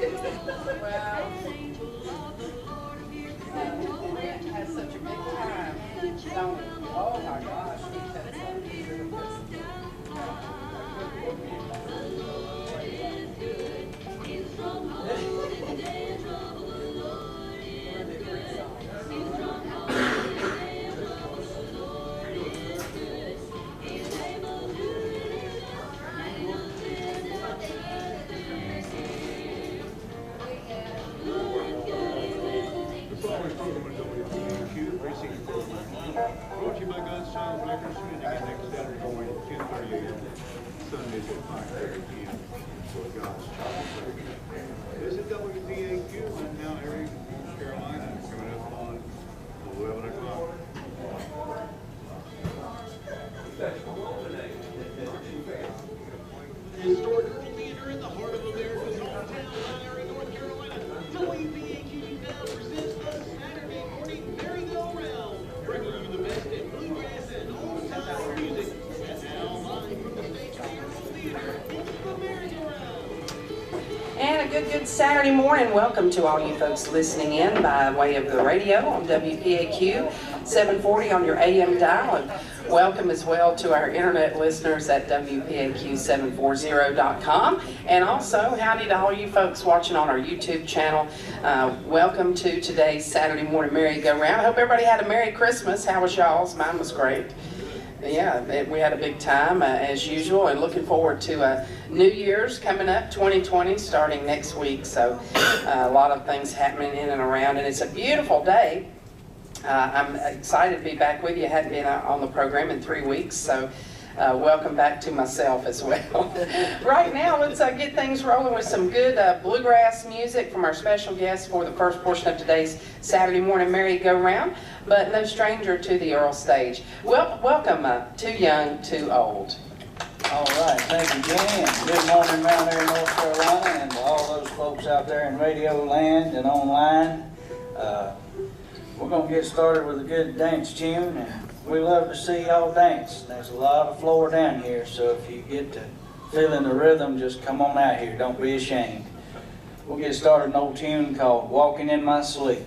Well, Brent has such a big time. Don't he? Oh my gosh, he has so beautiful. WPAQ Precinct 4. Brought to you by God's Child Breakers, meeting again next Saturday morning at 10:30 a.m. Sundays at 5:30 p.m. for God's Child Breakers. This is WPAQ, and now Eric, North Carolina, coming up on 11 o'clock. Historic Earl Theater in the heart of America's hometown, Mount Airy, North Carolina. WPAQ now presents the Saturday morning Merry-Go-Round, bringing you the best in bluegrass and old-time music. And now, live from the stage of the Earl Theater, it's the Merry-Go-Round. And a good Saturday morning. Welcome to all you folks listening in by way of the radio on WPAQ 740 on your AM dial. And welcome as well to our internet listeners at WPAQ740.com. And also, howdy to all you folks watching on our YouTube channel. Welcome to today's Saturday morning Merry-Go-Round. I hope everybody had a Merry Christmas. How was y'all's? Mine was great. Yeah, we had a big time as usual, and looking forward to New Year's coming up, 2020, starting next week. So a lot of things happening in and around, and it's a beautiful day. I'm excited to be back with you. I hadn't been on the program in 3 weeks, so welcome back to myself as well. Right now, let's get things rolling with some good bluegrass music from our special guests for the first portion of today's Saturday morning Merry-Go-Round, but no stranger to the Earl stage. Welcome, Too Young, Too Old. All right, thank you, Jenny, and good morning, Mount Airy, North Carolina, and to all those folks out there in radio land and online. We're going to get started with a good dance tune, and we love to see y'all dance. There's a lot of floor down here, so if you get to feeling the rhythm, just come on out here. Don't be ashamed. We'll get started with an old tune called Walking in My Sleep.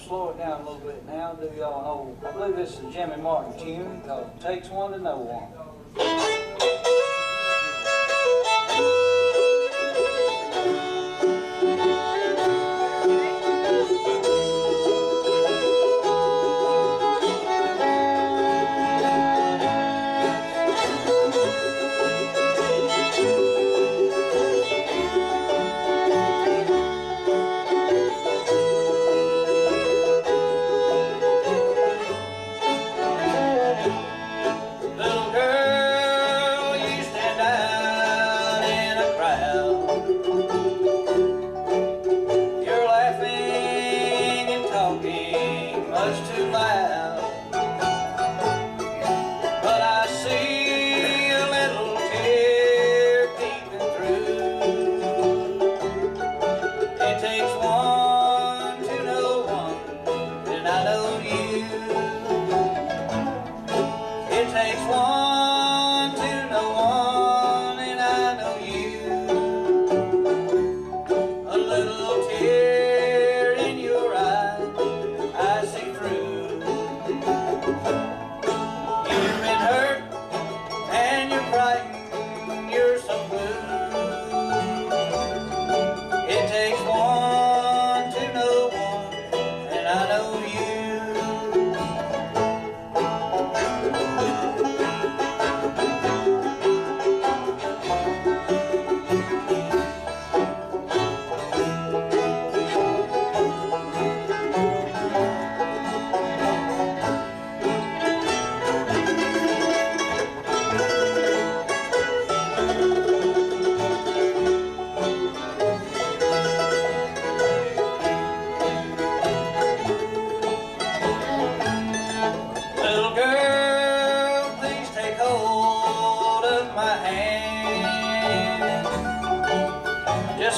Slow it down a little bit now. Do y'all know? I believe this is a Jimmy Martin tune called "Takes One to Know One."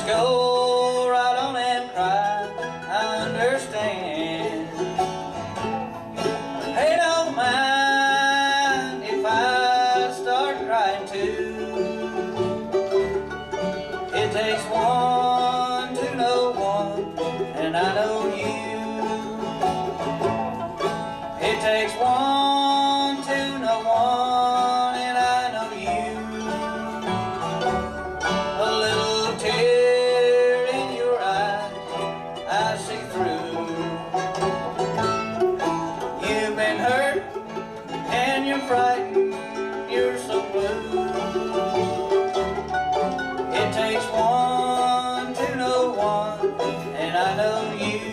Go right on and cry, I understand. Hey, don't mind if I start crying too. It takes one to know one, and I know you. It takes one to know one, and I know you. A little tear in your eye, I see through. You've been hurt and you're frightened, you're so blue. It takes one to know one, and I know you.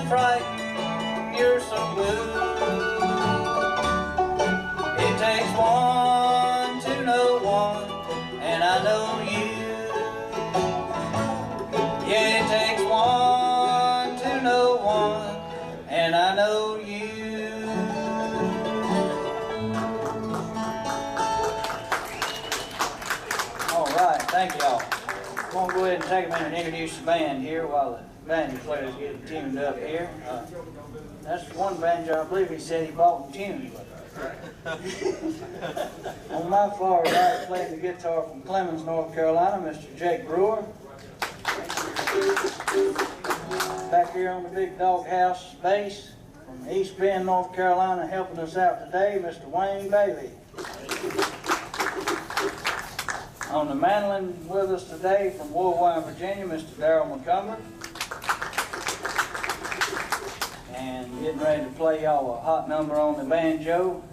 Frightened, you're so blue. It takes one to know one, and I know you. Yeah, it takes one to know one, and I know you. All right, thank y'all. I'm going to go ahead and take a minute and introduce the band here while the banjo players getting tuned up here. That's one banjo I believe he said he bought and tuned. On my far right, playing the guitar from Clemens, North Carolina, Mr. Jake Brewer. here on the Big Dog House base from East Bend, North Carolina, helping us out today, Mr. Wayne Bailey. On the mandolin with us today from Woolwine, Virginia, Mr. Darryl McCumber. And getting ready to play y'all a hot number on the banjo.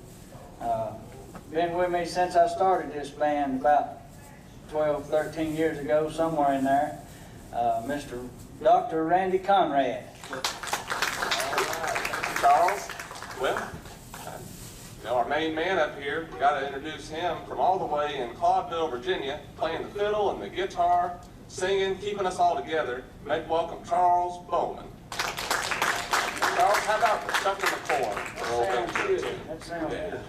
Been with me since I started this band about 12, 13 years ago, somewhere in there. Mr. Dr. Randy Conrad. All right. Charles. Well, our main man up here, got to introduce him from all the way in Claudville, Virginia, playing the fiddle and the guitar, singing, keeping us all together. Make welcome Charles Bowman. Charles, how about Stuck in the Corn? That sounds good.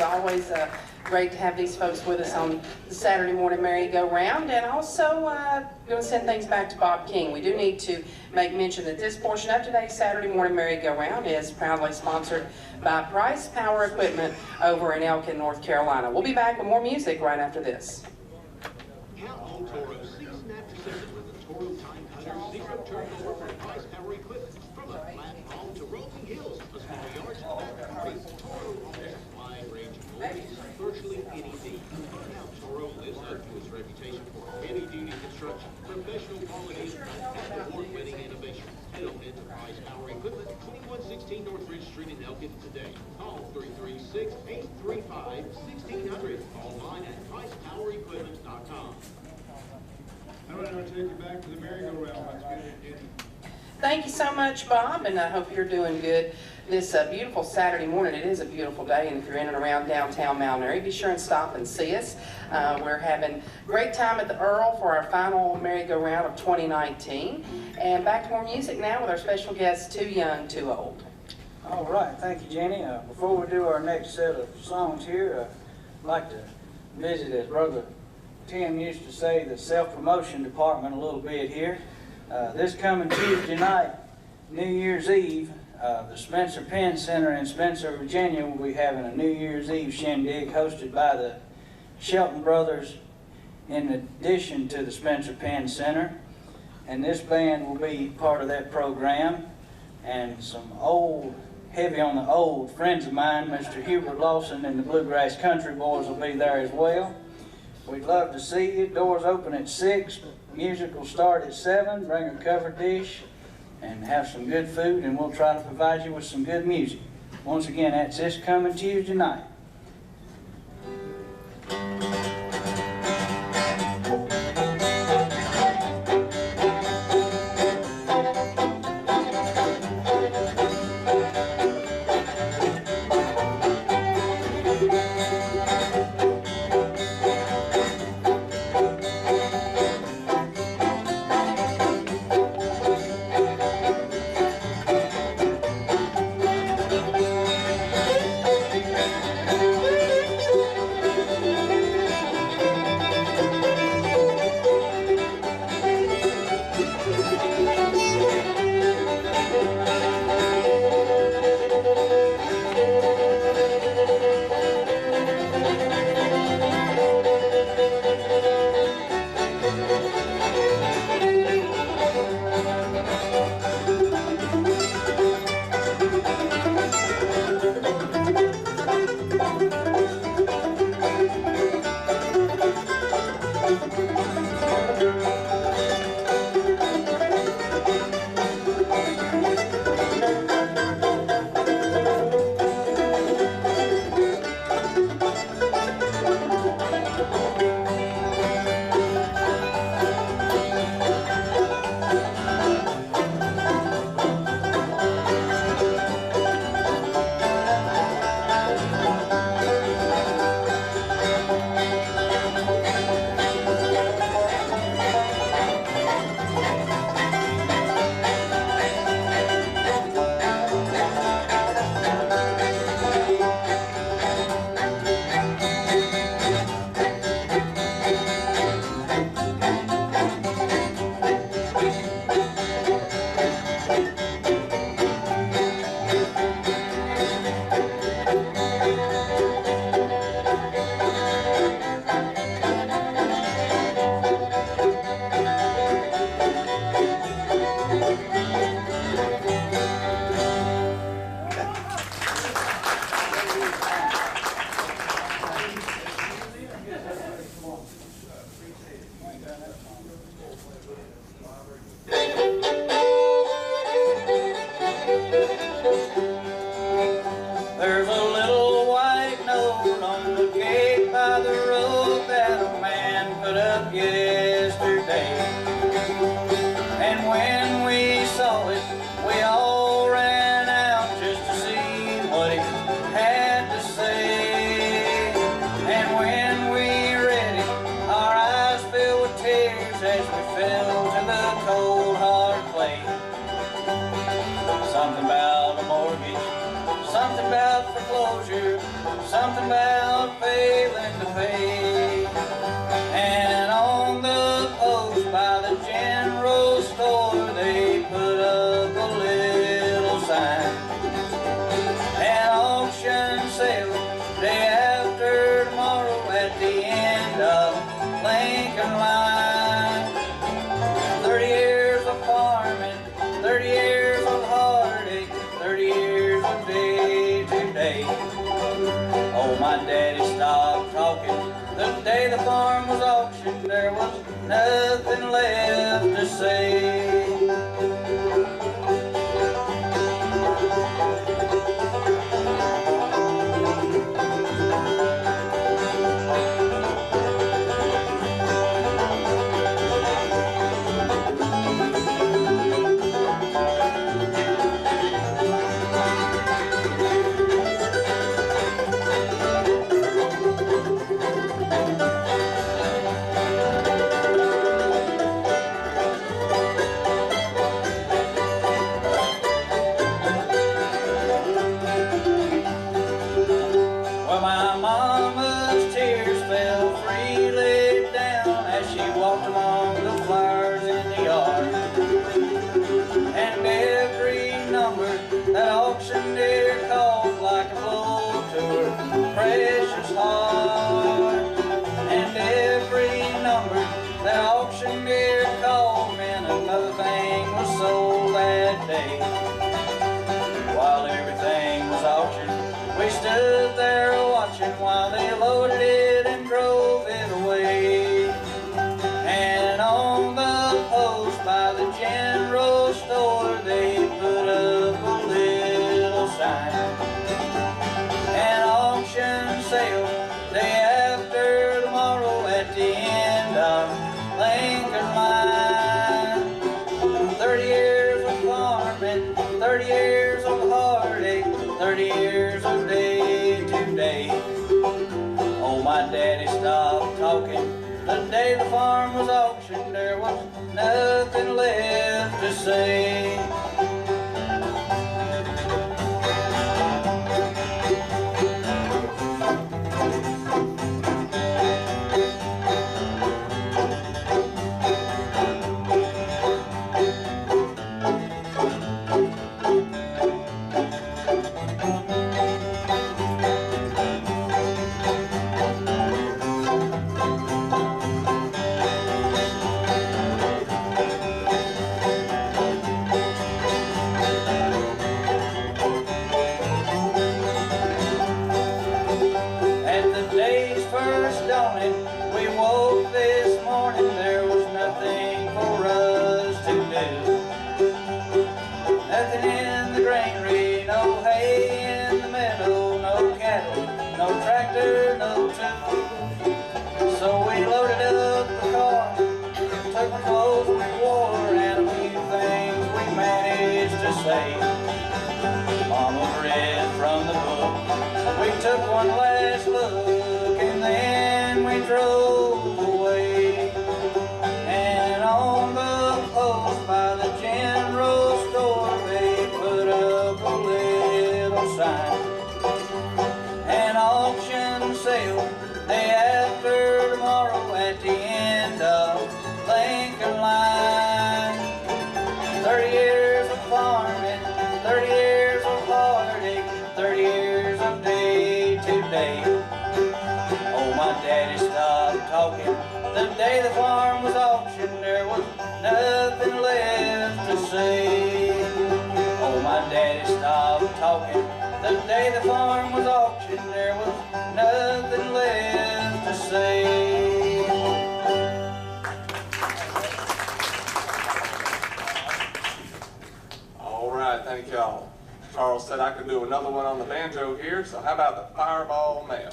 Always great to have these folks with us on the Saturday morning merry-go-round, and also going to send things back to Bob King. We do need to make mention that this portion of today's Saturday morning merry-go-round is proudly sponsored by Price Power Equipment over in Elkin, North Carolina. We'll be back with more music right after this. Count on Toro season after season with the Toro Time Cutter zero turnover for Price Power Equipment. From a flat home to rolling hills, a small yard to factory, Toro offers a wide range of tools, virtually anything. Now Toro lives up to its reputation for heavy-duty construction, professional quality, and award-winning innovation. Head on into Price Power Equipment, 2116 North Ridge Street in Elkin today. Call 336-835-1600. Online at pricepowerequipment.com. All right, I'll take you back to the merry-go-round. Let's get it, Jenny. Thank you so much, Bob, and I hope you're doing good this beautiful Saturday morning. It is a beautiful day, and if you're in and around downtown Mount Airy, be sure and stop and see us. We're having a great time at the Earl for our final merry-go-round of 2019. And back to more music now with our special guest, Too Young, Too Old. All right, thank you, Jenny. Before we do our next set of songs here, I'd like to visit, as Brother Tim used to say, the self-promotion department a little bit here. This coming Tuesday night, New Year's Eve, the Spencer Penn Center in Spencer, Virginia will be having a New Year's Eve shindig hosted by the Shelton Brothers in addition to the Spencer Penn Center. And this band will be part of that program. And some old, heavy on the old friends of mine, Mr. Hubert Lawson and the Bluegrass Country Boys will be there as well. We'd love to see you. Doors open at 6. Music will start at 7. Bring a covered dish and have some good food, and we'll try to provide you with some good music. Once again, that's this coming Tuesday night. There's a little white note on the gate by the road that a man put up yesterday. And when we saw it, we all ran out just to see what it had to say. And when we read it, our eyes filled with tears as we fell to the cold hard clay. Something about a mortgage, something about foreclosure, something about failing to pay. And on the post by the general store, they put up a little sign. An auction sale day after tomorrow at the end of Lincoln Line. 30 years of farming, 30 years of heartache, 30 years of day to day. Oh, my daddy stopped talking the day the farm was auctioned. There was nothing left to say. while they loaded it and drove it away. And on the post by the general store, they put up a little sign. An auction sale day after tomorrow at the end of Lincoln Line. 30 years of farming, 30 years of heartache, 30 years of day to day. Oh, my daddy stopped talking the day the farm was auctioned. There was nothing left to say. We woke this morning, there was nothing for us to do. Nothing in the granary, no hay in the meadow, no cattle, no tractor, no tool. So we loaded up the car, took the clothes we wore, and a few things we managed to save. Mama read from the book, we took one last look, and then we drove away. And on the post by the general store, they put up a little sign. An auction sale day after tomorrow at the end of Lincoln Line. 30 years of farming, 30 years of heartache, 30 years of day to day. Oh, my daddy stopped talking the day the farm was auctioned. There was nothing left to say. Oh, my daddy stopped talking the day the farm was auctioned. There was nothing left to say. All right, thank y'all. Charles said I could do another one on the banjo here, so how about the Fireball Mail?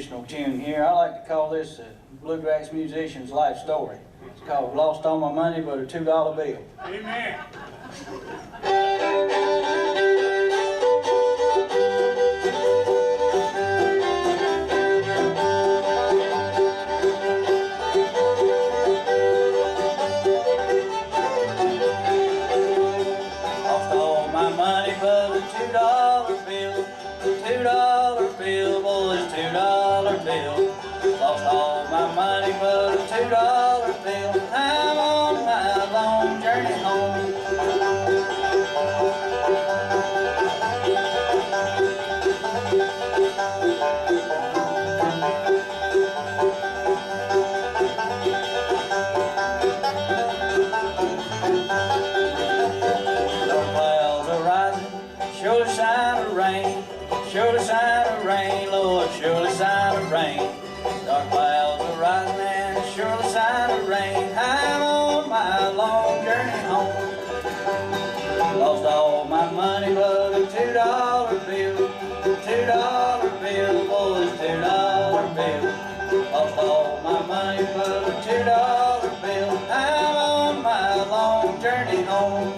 traditional tune here. I like to call this a bluegrass musician's life story. It's called Lost All My Money But a $2 Bill. Amen. Lost all my money but a $2 bill. $2 bill, boys, $2 bill. Lost all my money but a $2 bill. I'm on my long journey home. Dark clouds are rising, surely sign of rain. Surely sign of rain, Lord, surely sign of rain. Dark clouds are rising and surely sign of rain. I'm on my long journey home. Lost all my money but a $2 bill. $2 bill, boys, $2 bill. Lost all my money but a $2 bill. I'm on my long journey home.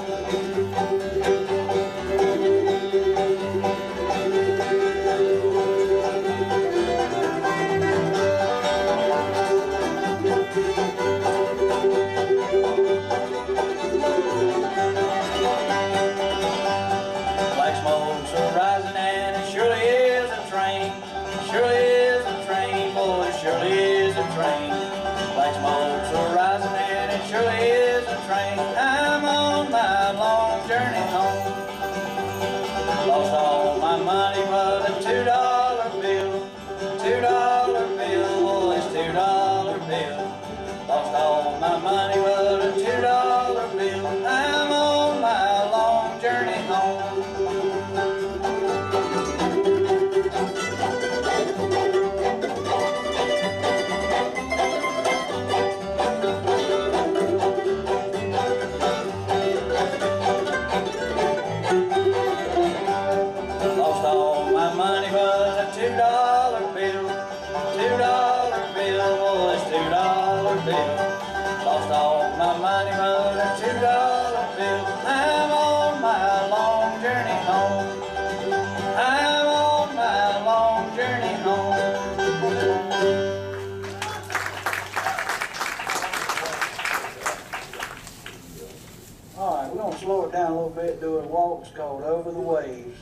Black smokes are rising and it surely is a train. Surely is a train, boy, it surely is a train. Black smokes are rising and it surely is a train. I'm on my long journey home. Lost all my money but a $2 bill. $2 bill, boys, $2 bill. Lost all my money but a $2 bill. I'm on my long journey home. Lost all my money but a $2 bill. $2 bill, boys, $2 bill. Lost all my money but a $2 bill. I'm on my long journey home. I'm on my long journey home. All right, we're gonna slow it down a little bit, do a waltz called Over the Waves.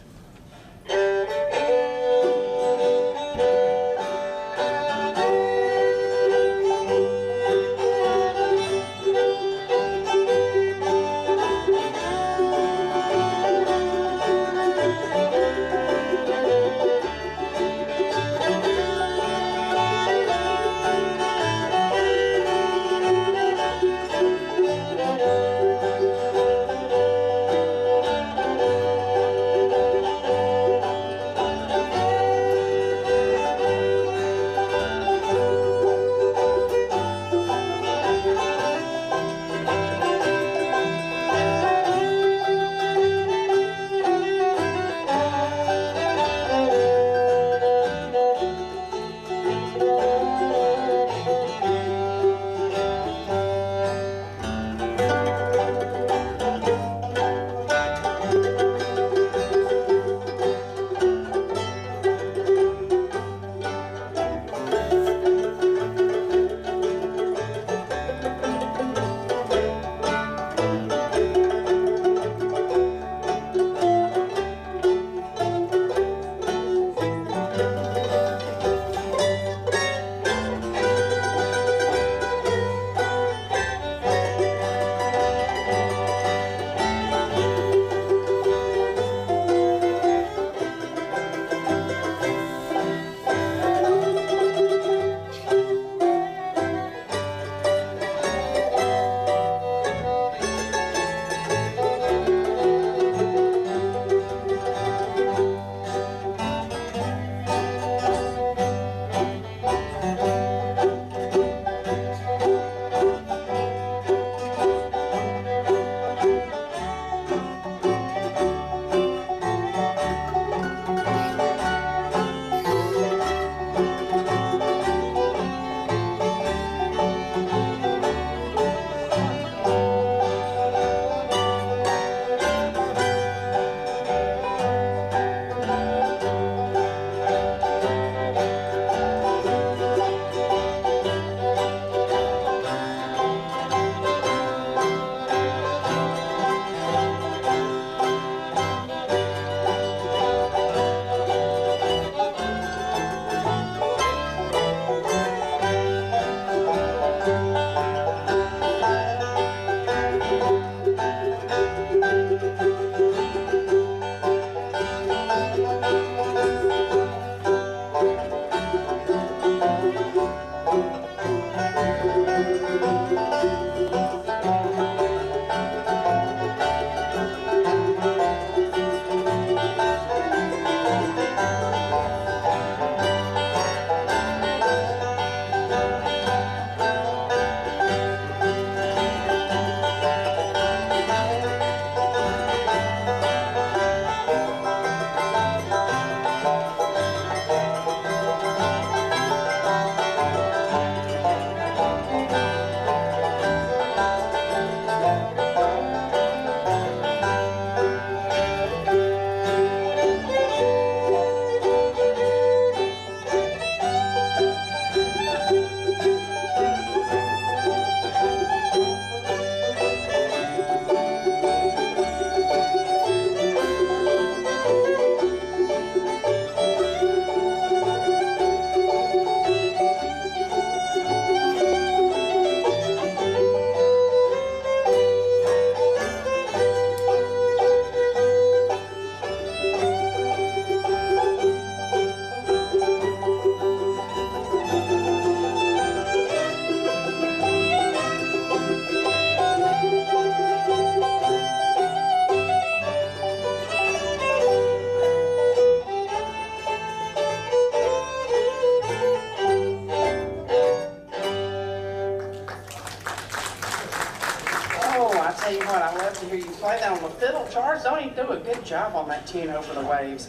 can play that on the fiddle. Charles, don't even do a good job on that tune, Over the Waves.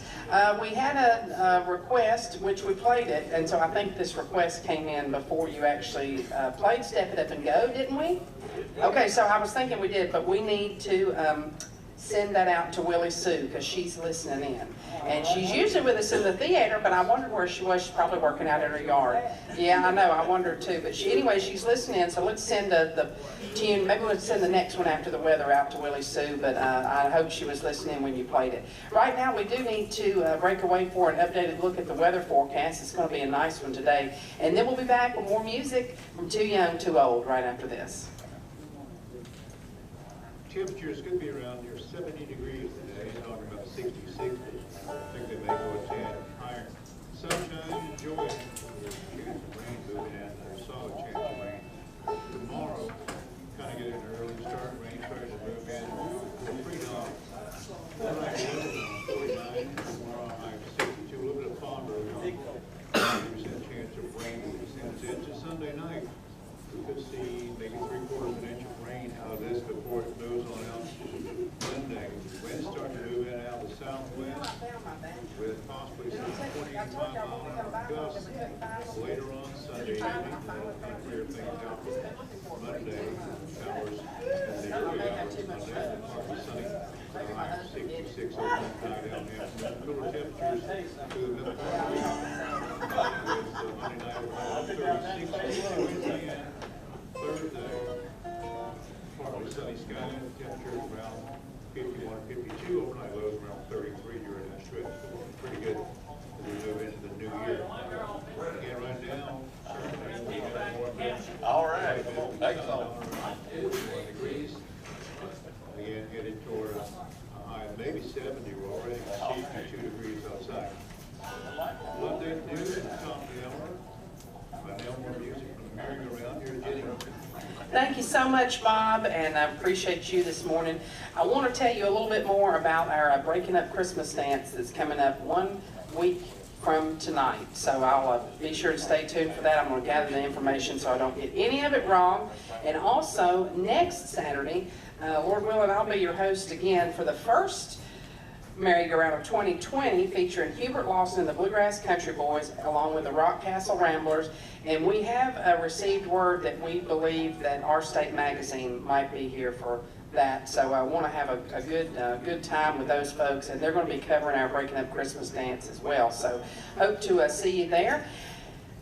We had a request, which we played it, and so I think this request came in before you actually played Step It Up and Go, didn't we? Okay, so I was thinking we did, but we need to send that out to Willie Sue, because she's listening in. And she's usually with us in the theater, but I wondered where she was. She's probably working out in her yard. Yeah, I know, I wondered too. But anyway, she's listening in, so let's send the tune, maybe we'll send the next one after the weather out to Willie Sue, but I hope she was listening when you played it. Right now, we do need to break away for an updated look at the weather forecast. It's going to be a nice one today. And then we'll be back with more music from Too Young, Too Old right after this. Temperatures could be around near 70 degrees today, talking about 66. I think they may go a tad higher. Sunshine, enjoying. Chance of rain moving in. There's a solid chance of rain. Tomorrow, kind of get an early start. Rain starting to move in. Pretty long. Tonight, 49. Tomorrow, high 62. A little bit of fog early on. 30% chance of rain. Since it's a Sunday night, we could see maybe 3/4 of an inch of rain out of this before it moves on out Monday. Winds start to move in out of the southwest with possibly some 25-mile-an-hour gusts later on Sunday evening. They'll kind of clear things out for Monday. Showers in the early hours of Monday. Partly sunny. High 66 overnight tide down there. Cooler temperatures through the middle part of the week. With Monday night around 36 Wednesday and Thursday, partly sunny sky, temperatures around 51, 52, overnight lows around 33 during that stretch. Pretty good as we move into the new year. Again, right now, certainly we have more events. All right. Thanks. 41 degrees. Again, headed toward a high of maybe 70. We're already at 62 degrees outside. Love that news at the top of the hour. Right now, more music from the Merry-Go-Round here at Jenny. Thank you so much, Bob, and I appreciate you this morning. I want to tell you a little bit more about our Breaking Up Christmas dance that's coming up 1 week from tonight. So I'll be sure to stay tuned for that. I'm going to gather the information so I don't get any of it wrong. And also, next Saturday, Lord willing, I'll be your host again for the first Merry-Go-Round of 2020, featuring Hubert Lawson and the Bluegrass Country Boys, along with the Rock Castle Ramblers. And we have received word that we believe that Our State Magazine might be here for that. So I want to have a good time with those folks, and they're going to be covering our Breaking Up Christmas dance as well. So hope to see you there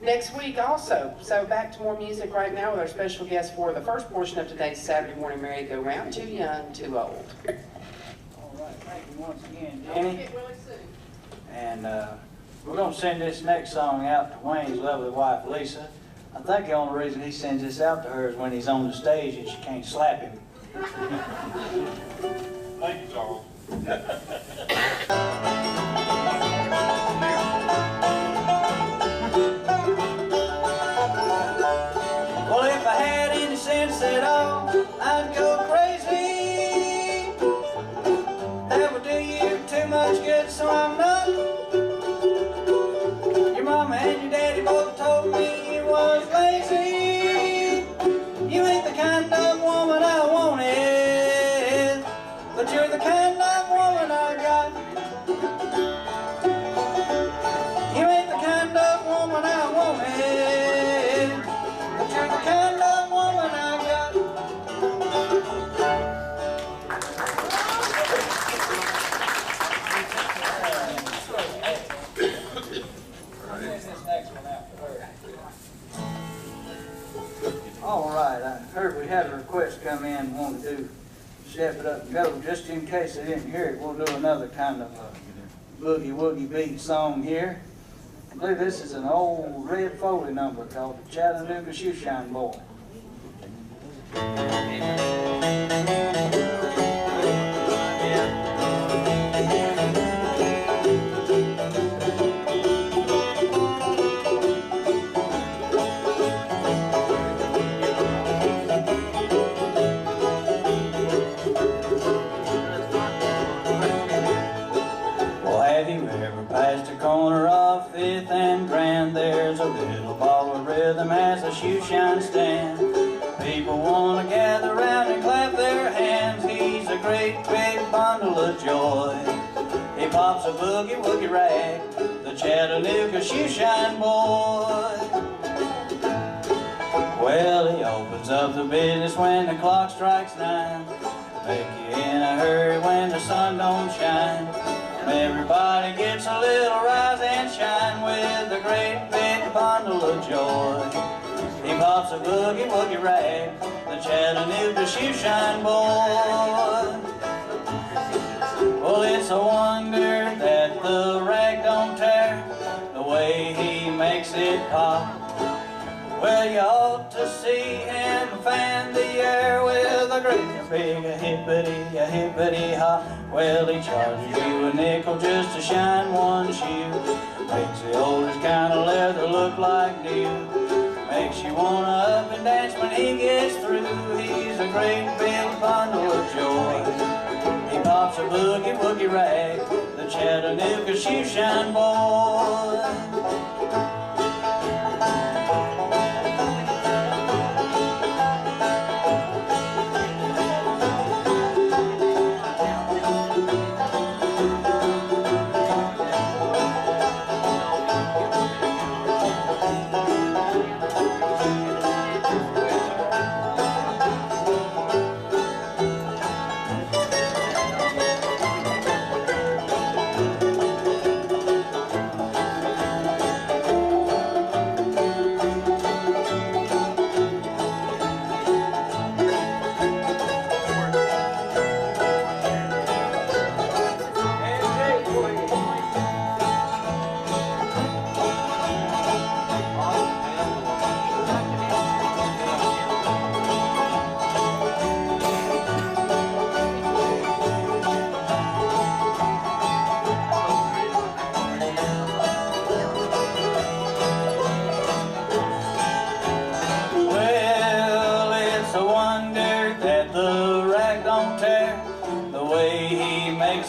next week also. So back to more music right now with our special guest for the first portion of today's Saturday morning Merry-Go-Round, Too Young, Too Old. Thank you once again, Jenny. And we're going to send this next song out to Wayne's lovely wife, Lisa. I think the only reason he sends this out to her is when he's on the stage and she can't slap him. Thank you, Charles. Well, if I had any sense at all, I'd go crazy. That would do you too much good, so I'm not. Your mama and your daddy both told me you was lazy. You ain't the kind of woman I wanted, but you're the kind of woman I got. You ain't the kind of woman I wanted, but you're the kind of woman I got. All right, I heard we had a request come in, wanting to do Step It Up and Go. Just in case they didn't hear it, we'll do another kind of a boogie-woogie beat song here. I believe this is an old Red Foley number called the Chattanooga Shoeshine Boy. Corner of 5th and Grand, there's a little ball of rhythm as a shoeshine stand. People want to gather round and clap their hands. He's a great big bundle of joy. He pops a boogie-woogie rag, the Chattanooga shoeshine boy. Well, he opens up the business when the clock strikes 9. Make you in a hurry when the sun don't shine. Everybody gets a little rise and shine with a great big bundle of joy. He pops a boogie-woogie rag, the Chattanooga shoeshine boy. Well, it's a wonder that the rag don't tear, the way he makes it pop. Well, you ought to see him fan the air with a great big hippity-hop. Well, he charges you a nickel just to shine one shoe. Makes the oldest kind of leather look like new. Makes you wanna up and dance when he gets through. He's a great big bundle of joy. He pops a boogie-woogie rag, the Chattanooga shoeshine boy.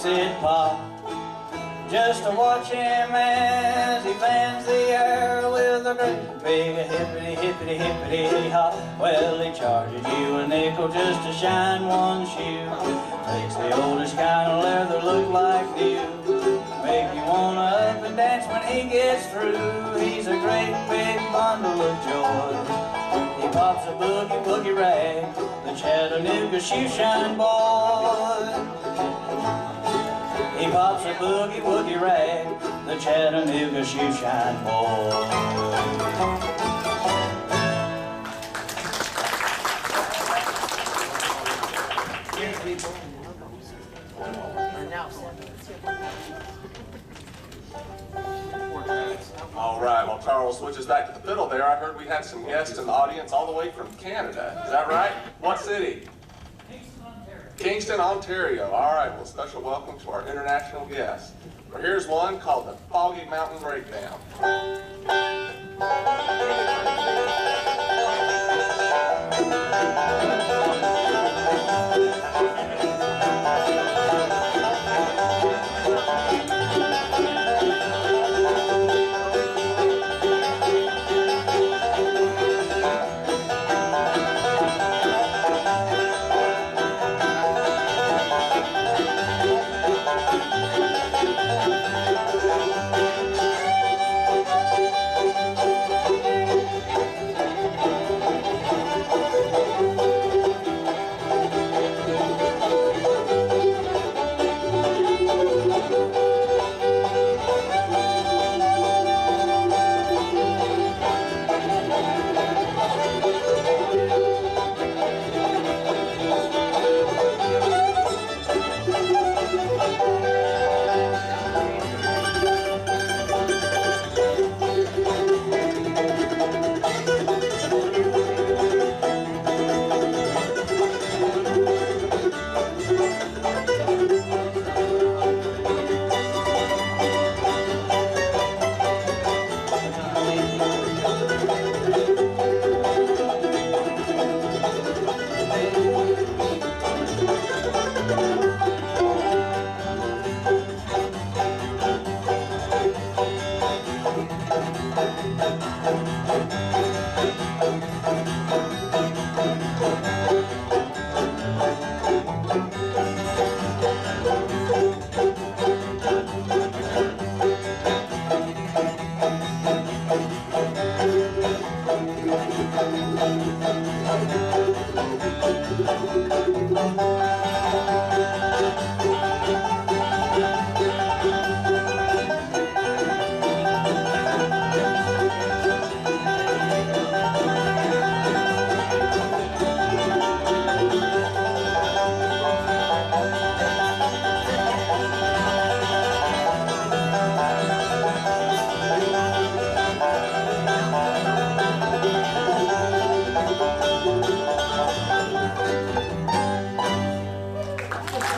It pop. Just to watch him as he fans the air with a great big hippity-hop. Well, he charges you a nickel just to shine one shoe. Makes the oldest kind of leather look like new. Make you wanna up and dance when he gets through. He's a great big bundle of joy. He pops a boogie-woogie rag, the Chattanooga shoeshine boy. He pops a boogie-woogie rag, the Chattanooga shoeshine boy. All right, well, Charles switches back to the fiddle there. I heard we had some guests in the audience all the way from Canada. Is that right? What city? Kingston, Ontario. All right, well, special welcome to our international guests. Well, here's one called the Foggy Mountain Breakdown.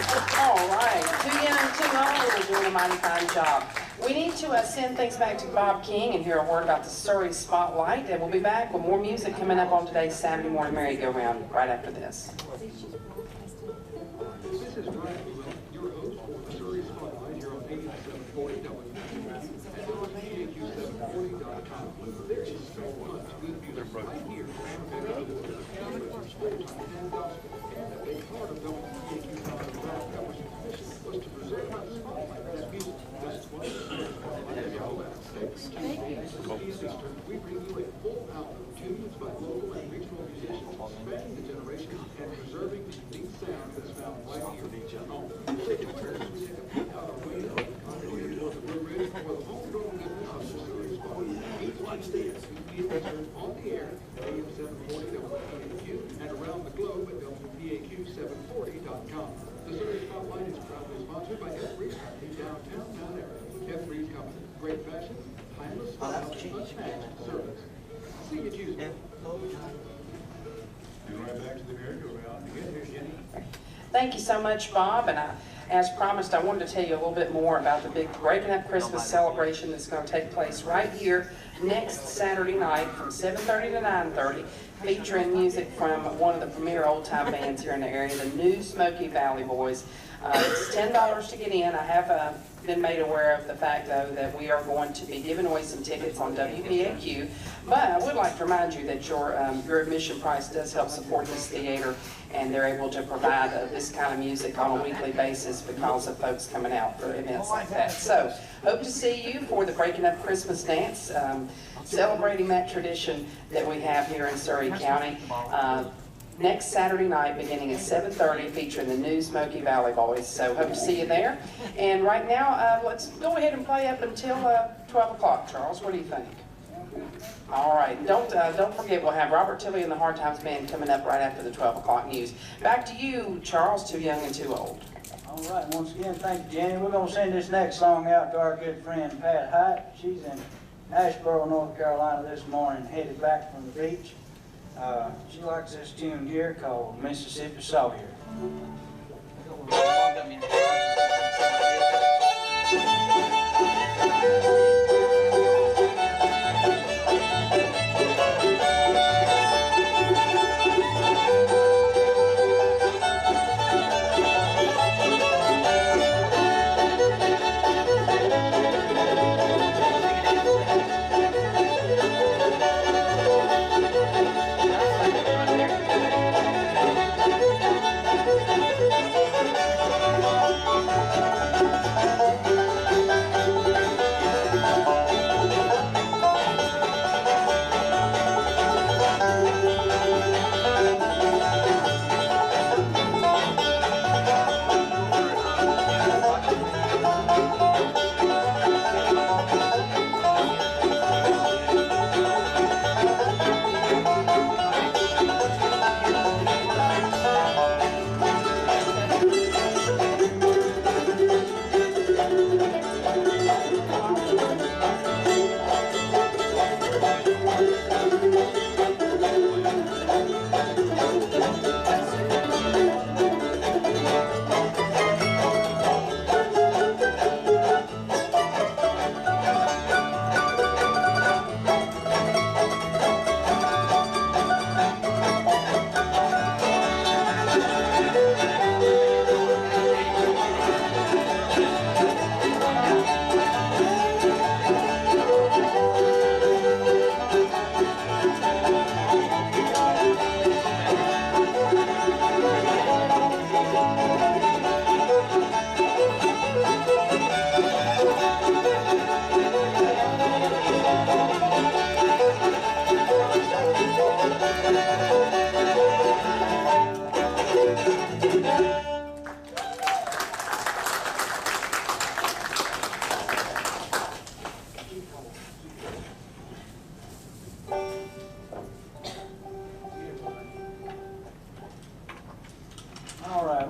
All right, too young, too old are doing a mighty fine job. We need to send things back to Bob King and hear a word about the Surrey Spotlight, and we'll be back with more music coming up on today's Saturday Morning Merry-Go-Round right after this. This is Brian, your host for the Surrey Spotlight here on 8740 WPAQ and on WPAQ740.com. There is so much good music right here from Merry-Go-Round. And a big part of WPAQ.com Government's mission was to preserve and spotlight that music. This is what the Surrey Spotlight is all about. We bring you a full album of tunes by local and regional musicians spanning the generations and preserving the unique sound that's found right here at home. Take it first, we take a peek out our window. We're ready for the homegrown goodness of the Surrey Spotlight. Each Wednesday at 2 p.m. on the air at AM 740 WPAQ and around the globe at WPAQ740.com. The Surrey Spotlight is proudly sponsored by F3's Company, downtown Mount Airy. F3's Company, great fashion, timeless style, unmatched service. See you Tuesday. And right back to the merry-go-round again. Here's Jenny. Thank you so much, Bob, and as promised, I wanted to tell you a little bit more about the big Breaking Up Christmas celebration that's going to take place right here next Saturday night from 7:30 to 9:30, featuring music from one of the premier old-time bands here in the area, the New Smoky Valley Boys. It's $10 to get in. I have been made aware of the fact, though, that we are going to be giving away some tickets on WPAQ, but I would like to remind you that your admission price does help support this theater, and they're able to provide this kind of music on a weekly basis because of folks coming out for events like that. So, hope to see you for the Breaking Up Christmas Dance, celebrating that tradition that we have here in Surrey County. Next Saturday night, beginning at 7:30, featuring the New Smoky Valley Boys. So hope to see you there. And right now, let's go ahead and play up until 12 o'clock. Charles, what do you think? All right. Don't forget, we'll have Robert Tilley and the Hard Times Band coming up right after the 12 o'clock news. Back to you, Charles. Too young and too old. All right, once again, thank you, Jenny. We're going to send this next song out to our good friend Pat Hite. She's in Asheboro, North Carolina this morning, headed back from the beach. She likes this tune here called Mississippi Sawyer.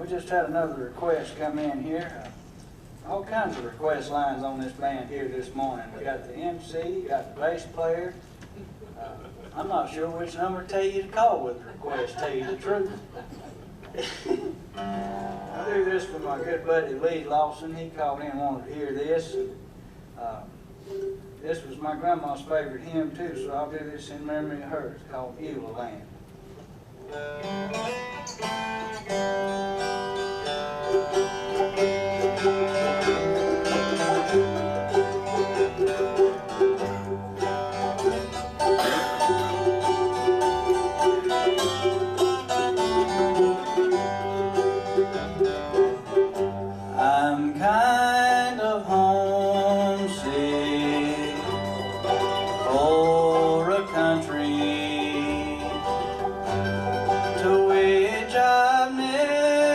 We just had another request come in here. All kinds of request lines on this band here this morning. We got the MC, got the bass player. I'm not sure which number to tell you to call with the request, tell you the truth. I do this for my good buddy Lee Lawson. He called in and wanted to hear this. This was my grandma's favorite hymn too, so I'll do this in memory of her. It's called Eula Land. I'm kind of homesick for a country to which I've never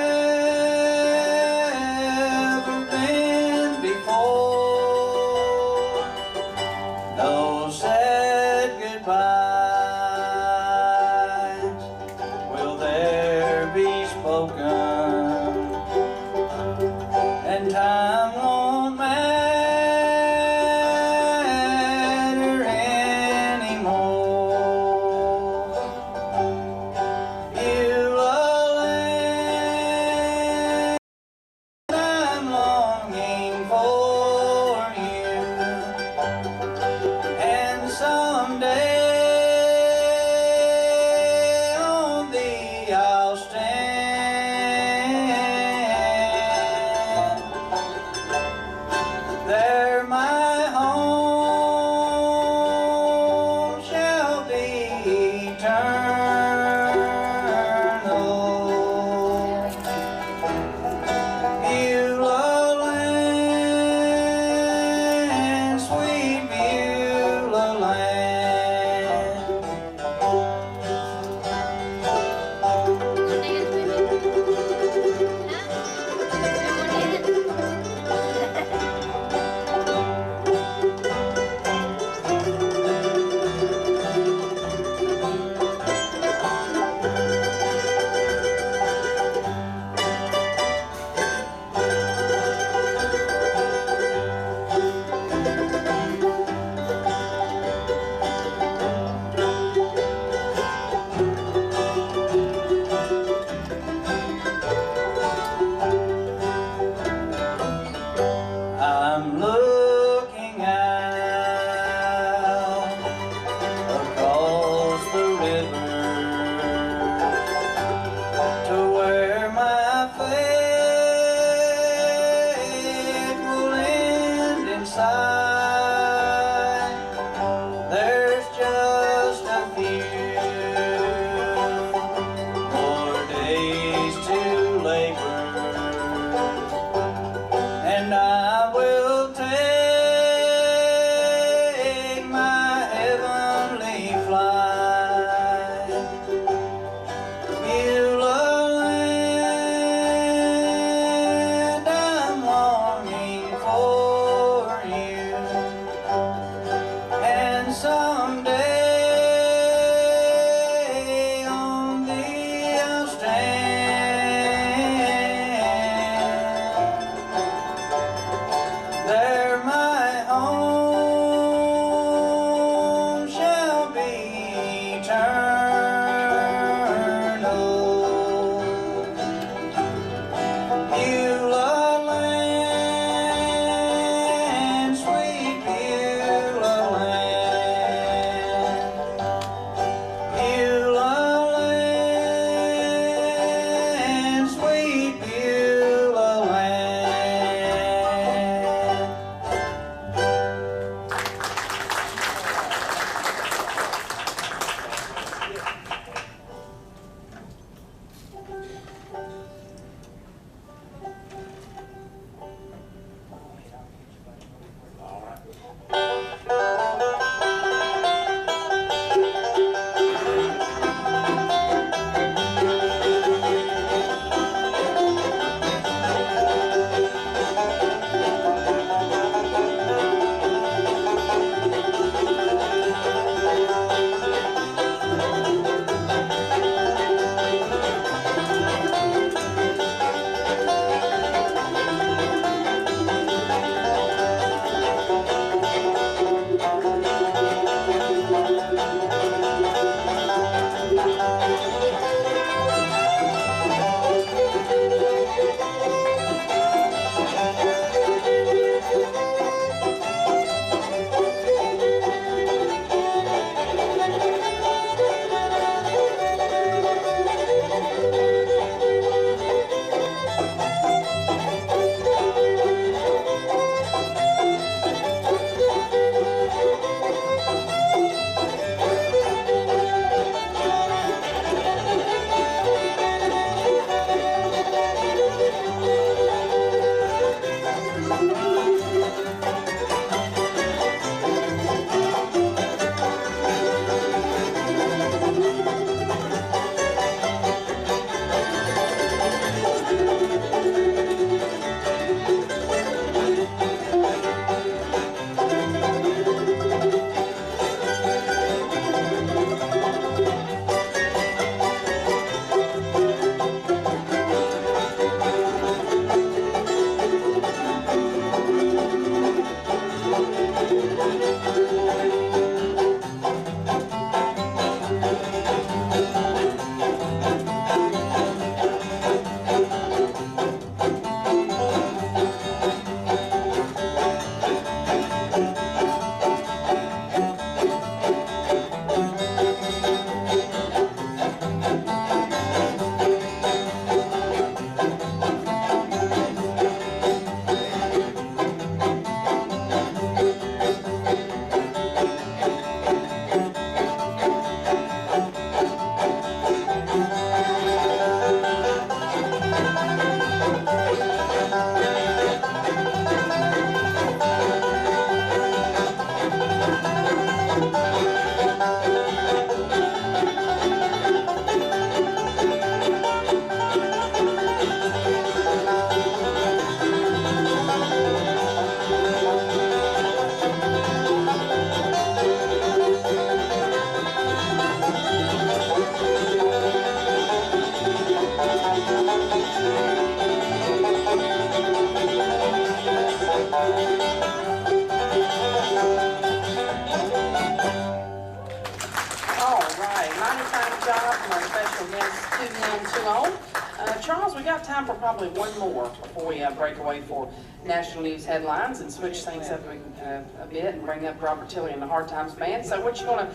too young, too old. Charles, we got time for probably one more before we break away for national news headlines and switch things up a bit and bring up Robert Tilley and the Hard Times Band. So what you going to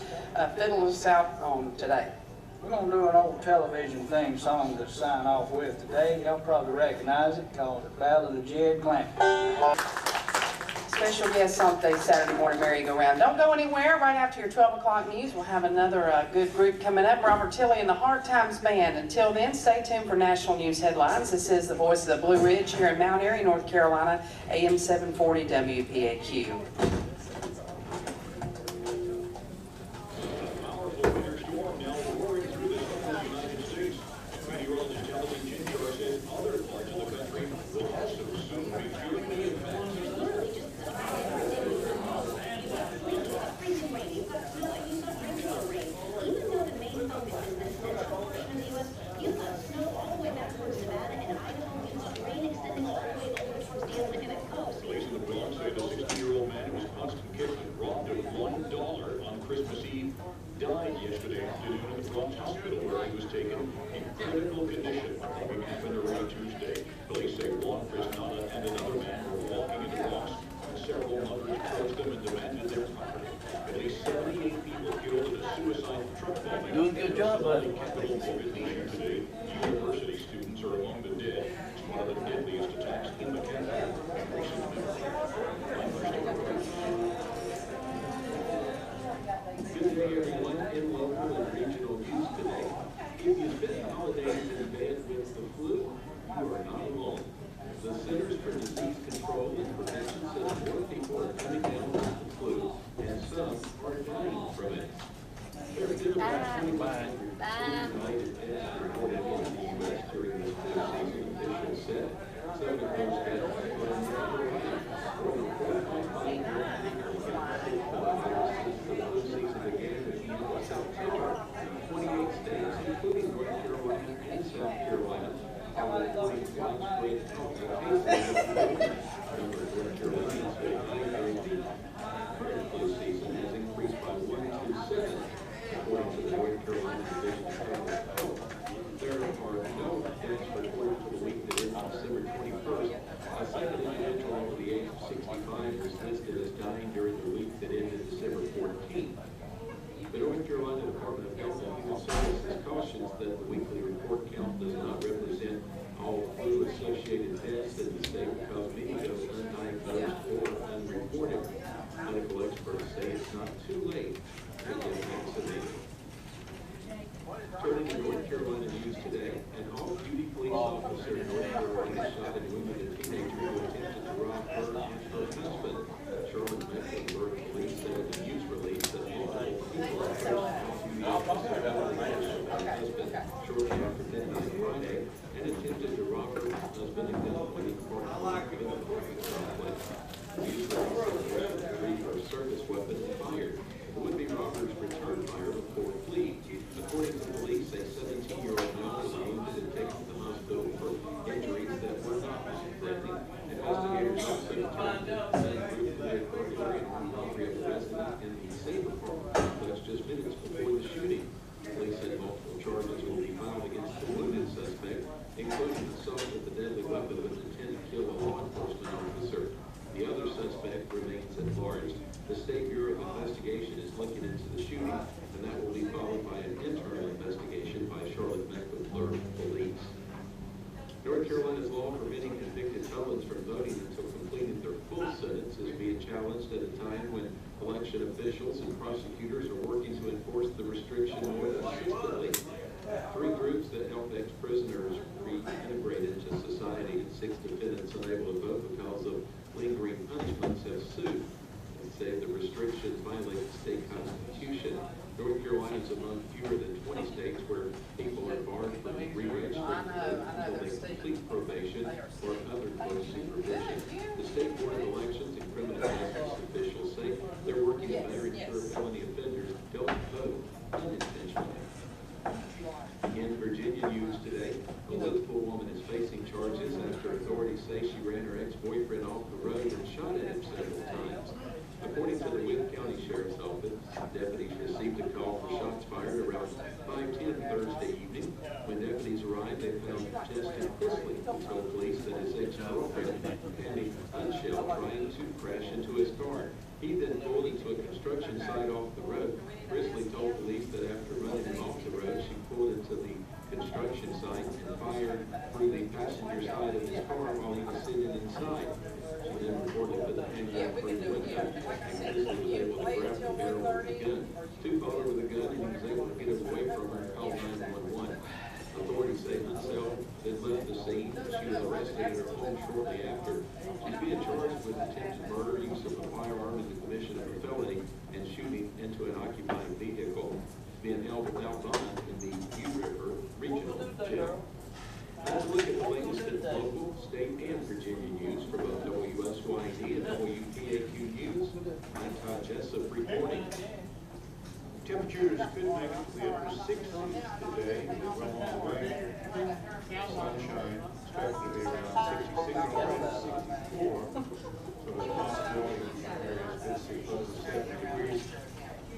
fiddle us out on today? We're going to do an old television theme song to sign off with today. Y'all probably recognize it, called The Ballad of Jed Clampett. Special guest on today's Saturday Morning Merry-Go-Round. Don't go anywhere. Right after your 12 o'clock news, we'll have another good group coming up, Robert Tilley and the Hard Times Band. Until then, stay tuned for national news headlines. This is the voice of the Blue Ridge here in Mount Airy, North Carolina, AM 740 WPAQ. Powerful winter storm now roaring through the southern United States. Meteorologist Ellen Ginger says other parts of the country will also soon be feeling the impact. Police in the Bronx say the 60-year-old man whose constant kitchen robbed of $1 on Christmas Eve died yesterday afternoon at the Bronx hospital where he was taken in critical condition. It happened early Tuesday. Police say Juan Fresnada and another man were walking in the Bronx when several mothers approached them and demanded their property. At least 78 people killed in a suicide truck bombing. Doing a good job, buddy. Capital Morgan today. University students are among the dead. It's one of the deadliest attacks in the capital. Good day, everyone, and welcome to regional news today. If you spent holidays in bed with the flu, you are not alone. The Centers for Disease Control and Prevention says more people are coming down with the flu, and some are dying from it. There have been about 2,500 united deaths reported in the U.S. during this flu season, officials said. Some of those deaths were in North Carolina. More than 4,500 people have been sick from the virus since the flu season began at the end of September. 28 states, including North Carolina and South Carolina, are reporting widespread cases of flu. The number of North Carolinians who died during the current flu season has increased by 1 to 7. According to the North Carolina Division of Public Health, there are no deaths reported for the week that ended December 21st. A second individual over the age of 65 was listed as dying during the week that ended December 14th. The North Carolina Department of Health and Human Services cautions that the weekly report count does not represent all flu-associated deaths in the state because many go undiagnosed or unreported. Medical experts say it's not too late to get vaccinated. Turning to North Carolina news today, an off-duty police officer in North Carolina shot and wounded a teenager who attempted to rob her and her husband. Charlotte Mecklenburg police said in a news release that multiple people are first off-duty officer her husband shortly after midnight Friday and attempted to rob her husband and gunpoint in the parking lot of an apartment complex. News release said the retriever of service weapon fired. The would-be robbers returned fire before fleeing. According to police, a 17-year-old male was wounded and taken to the hospital for injuries that were not life-threatening. Investigators also determined that the same group committed burglary and armed robbery of a resident in the same apartment complex just minutes before the shooting. Police said multiple charges will be filed against the wounded suspect, including assault with a deadly weapon with intent to kill a law enforcement officer. The other suspect remains at large. The State Bureau of Investigation is looking into the shooting, and that will be followed by an internal investigation by Charlotte Mecklenburg Police. North Carolina's law permitting convicted felons from voting until completing their full sentence is being challenged at a time when election officials and prosecutors are working to enforce the restriction more consistently. Three groups that help ex-prisoners reintegrate into society and 6 defendants unable to vote because of lingering punishments have sued and say the restrictions violate the state constitution. North Carolina is among fewer than 20 states where people are barred from re-registering until they complete probation or other close supervision. The State Board of Elections and criminal justice officials say they're working to better ensure felony offenders don't vote unintentionally. In Virginia news today, a Liverpool woman is facing charges after authorities say she ran her ex ex-boyfriend off the road and shot at him several times. According to the Wayne County Sheriff's Office, deputies received a call for shots fired around 5:10 Thursday evening. When deputies arrived, they found Justin Chrisley, who told police that his ex-girlfriend, Penny Unshell, trying to crash into his car. He then pulled into a construction site off the road. Chrisley told police that after running him off the road, she pulled into the construction site and fired through the passenger side of his car while he was sitting inside. She then reportedly put the handgun through the window, and Chrisley was able to grab the barrel with the gun. Two fought over the gun, and he was able to get away from her and call 911. Authorities say Mansell then left the scene. She was arrested in her home shortly after. She's being charged with attempted murder, use of a firearm in the commission of a felony, and shooting into an occupied vehicle. Being held without bond in the Hugh River Regional Jail. Let's look at the latest in local, state, and Virginia news for both WSYD and WPAQ News. I'm Todd Jessup reporting. Temperatures could make it to the upper 60s today, with well on the way. Sunshine expected to be around 66 or 64. So there's a possibility of areas that see close to 70 degrees.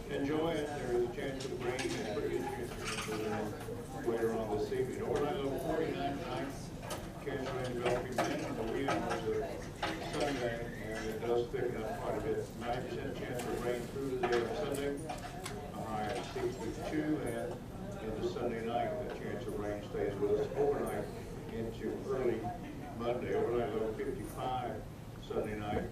Enjoy it. There is a chance of rain and pretty good chance of rain later on this evening. Overnight low 49 tonight. Chance of rain developing then on the weekend was a Sunday, and it does thicken up quite a bit. 90% chance of rain through the day of Sunday. A high of 62, and into Sunday night, the chance of rain stays with us overnight into early Monday. Overnight low 55. Sunday night.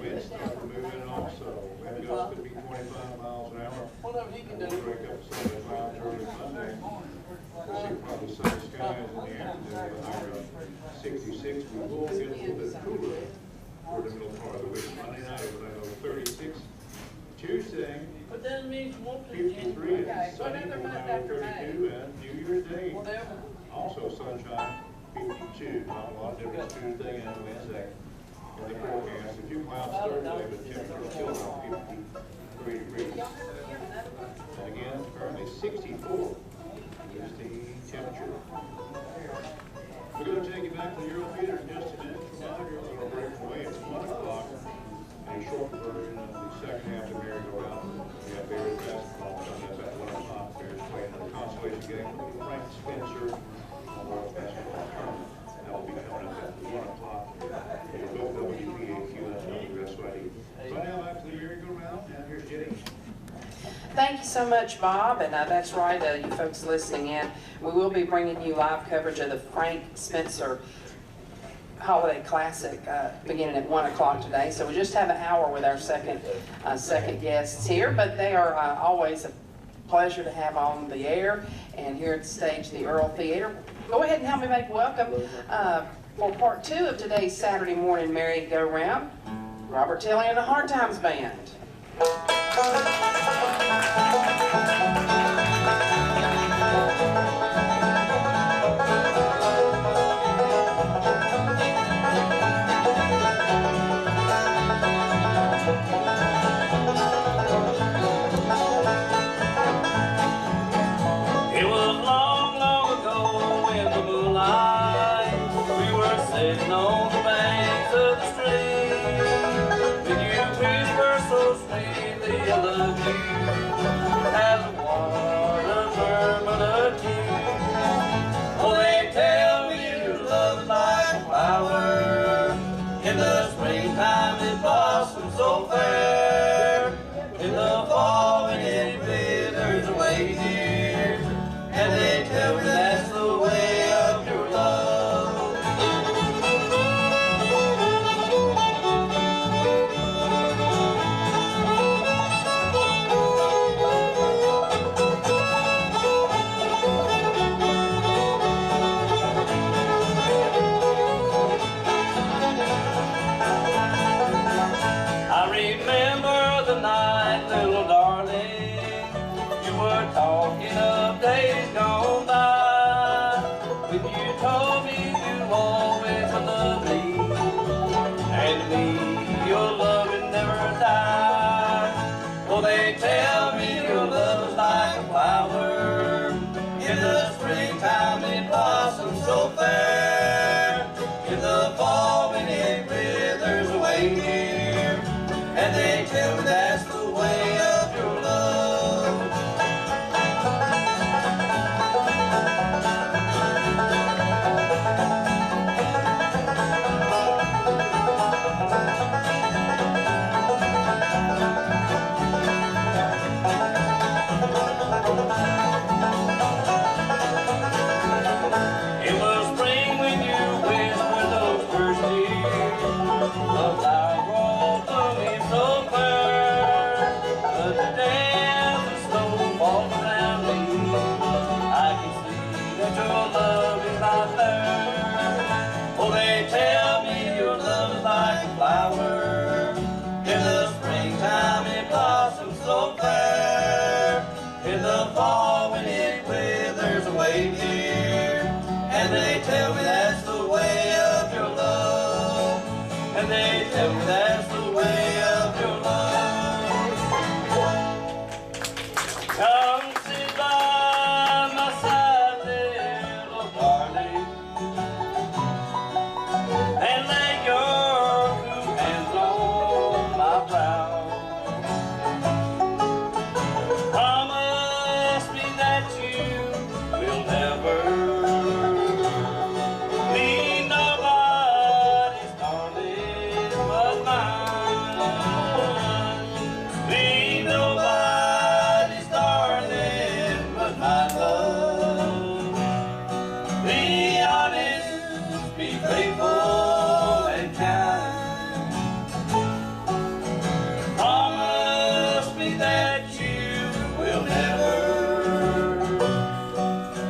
Winds start to move in also. Wind gusts could be 25 miles an hour. We'll break up some of the clouds early Monday. We'll see probably sunny skies in the afternoon with a high of 66. We will get a little bit cooler for the middle part of the week. Monday night, overnight low 36. Tuesday, 53 and sunny, overnight low 32, and New Year's Day, also sunshine, 52. Not a lot of difference Tuesday and Wednesday. The forecast, a few clouds Thursday, but temperature still around 53 degrees. And again, currently 64 is the temperature. We're going to take you back to the Euro Theater in just a minute. Reminder, a little break away at 1 o'clock. A short version of the second half of Merry-Go-Round. We have Bears basketball coming up at 1 o'clock. Bears playing a consolation game with Frank Spencer on World Basketball Tournament. That will be coming up at 1 o'clock. Both WPAQ and WSYD. Right now, back to the Merry-Go-Round, and here's Jenny. Thank you so much, Bob, and that's right, you folks listening in. We will be bringing you live coverage of the Frank Spencer Holiday Classic beginning at 1 o'clock today. So we just have an hour with our second guests here, but they are always a pleasure to have on the air and here at the stage, the Earl Theater. Go ahead and help me make welcome for part 2 of today's Saturday morning merry-go-round, Robert Tilley and the Hard Times Band. It was long, long ago in the moonlight. We were sitting on the banks of the stream. And you whisper so sweetly, I love you, as the water murmured a tune. Oh, they tell me your love is like a flower. In the springtime it blossoms so fair. In the fall when it withers away, dear. And they tell me that's the way of your love. I tell me that's the way of your love. It was spring when you whispered those first tears. The flower grows blooming so fair, but today as the snow falls around me, I can see that your love is not there. Oh, they tell me your love is like a flower. In the springtime it blossoms so fair. In the fall when it withers away dear. And they tell me that's the way of your love. And they tell me that's the way of your love. Come sit by my side, little darling, and lay your cool hands on my brow. Promise me that you will never leave nobody's darling but mine. Leave nobody's darling but my love. Be honest, be faithful and kind. Promise me that you will never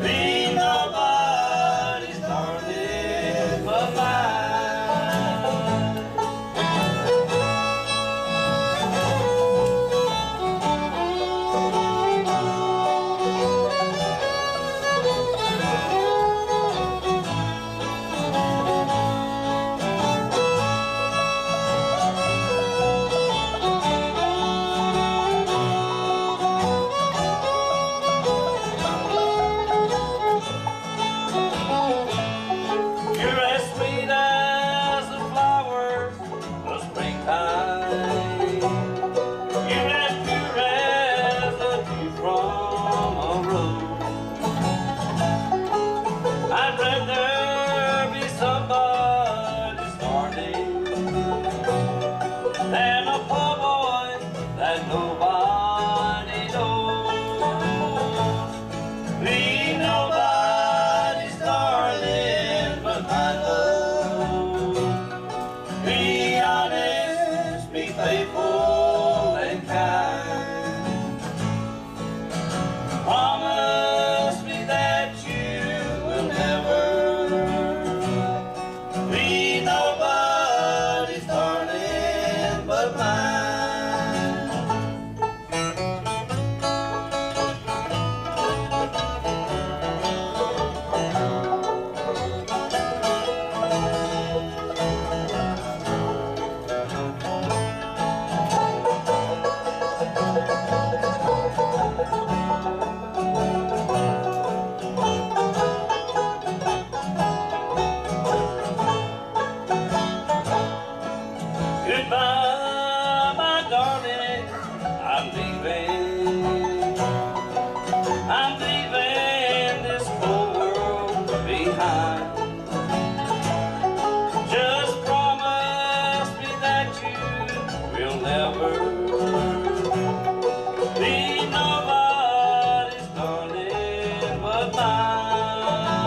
leave nobody's darling but mine. You're as sweet as the flowers of springtime. You're as pure as the dew from a rose. I'd rather be somebody's darling than a poor boy that nobody knows. Be nobody's darling but my love. Be honest, be faithful and kind. Promise me that you will never be nobody's darling but mine. Goodbye, my darling, I'm leaving. I'm leaving this cold world behind. Just promise me that you will never be nobody's darling but mine.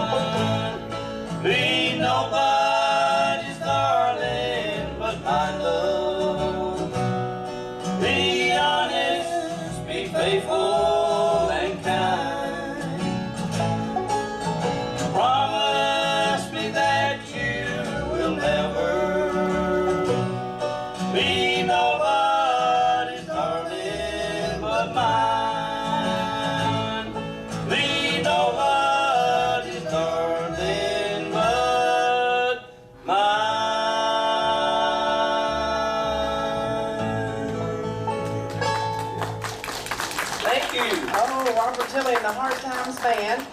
Be nobody's darling but my love. Be honest, be faithful and kind. Promise me that you will never be nobody's darling but mine. Be nobody's darling but mine. Thank you. Oh, Robert Tilley and the Hard Times Band.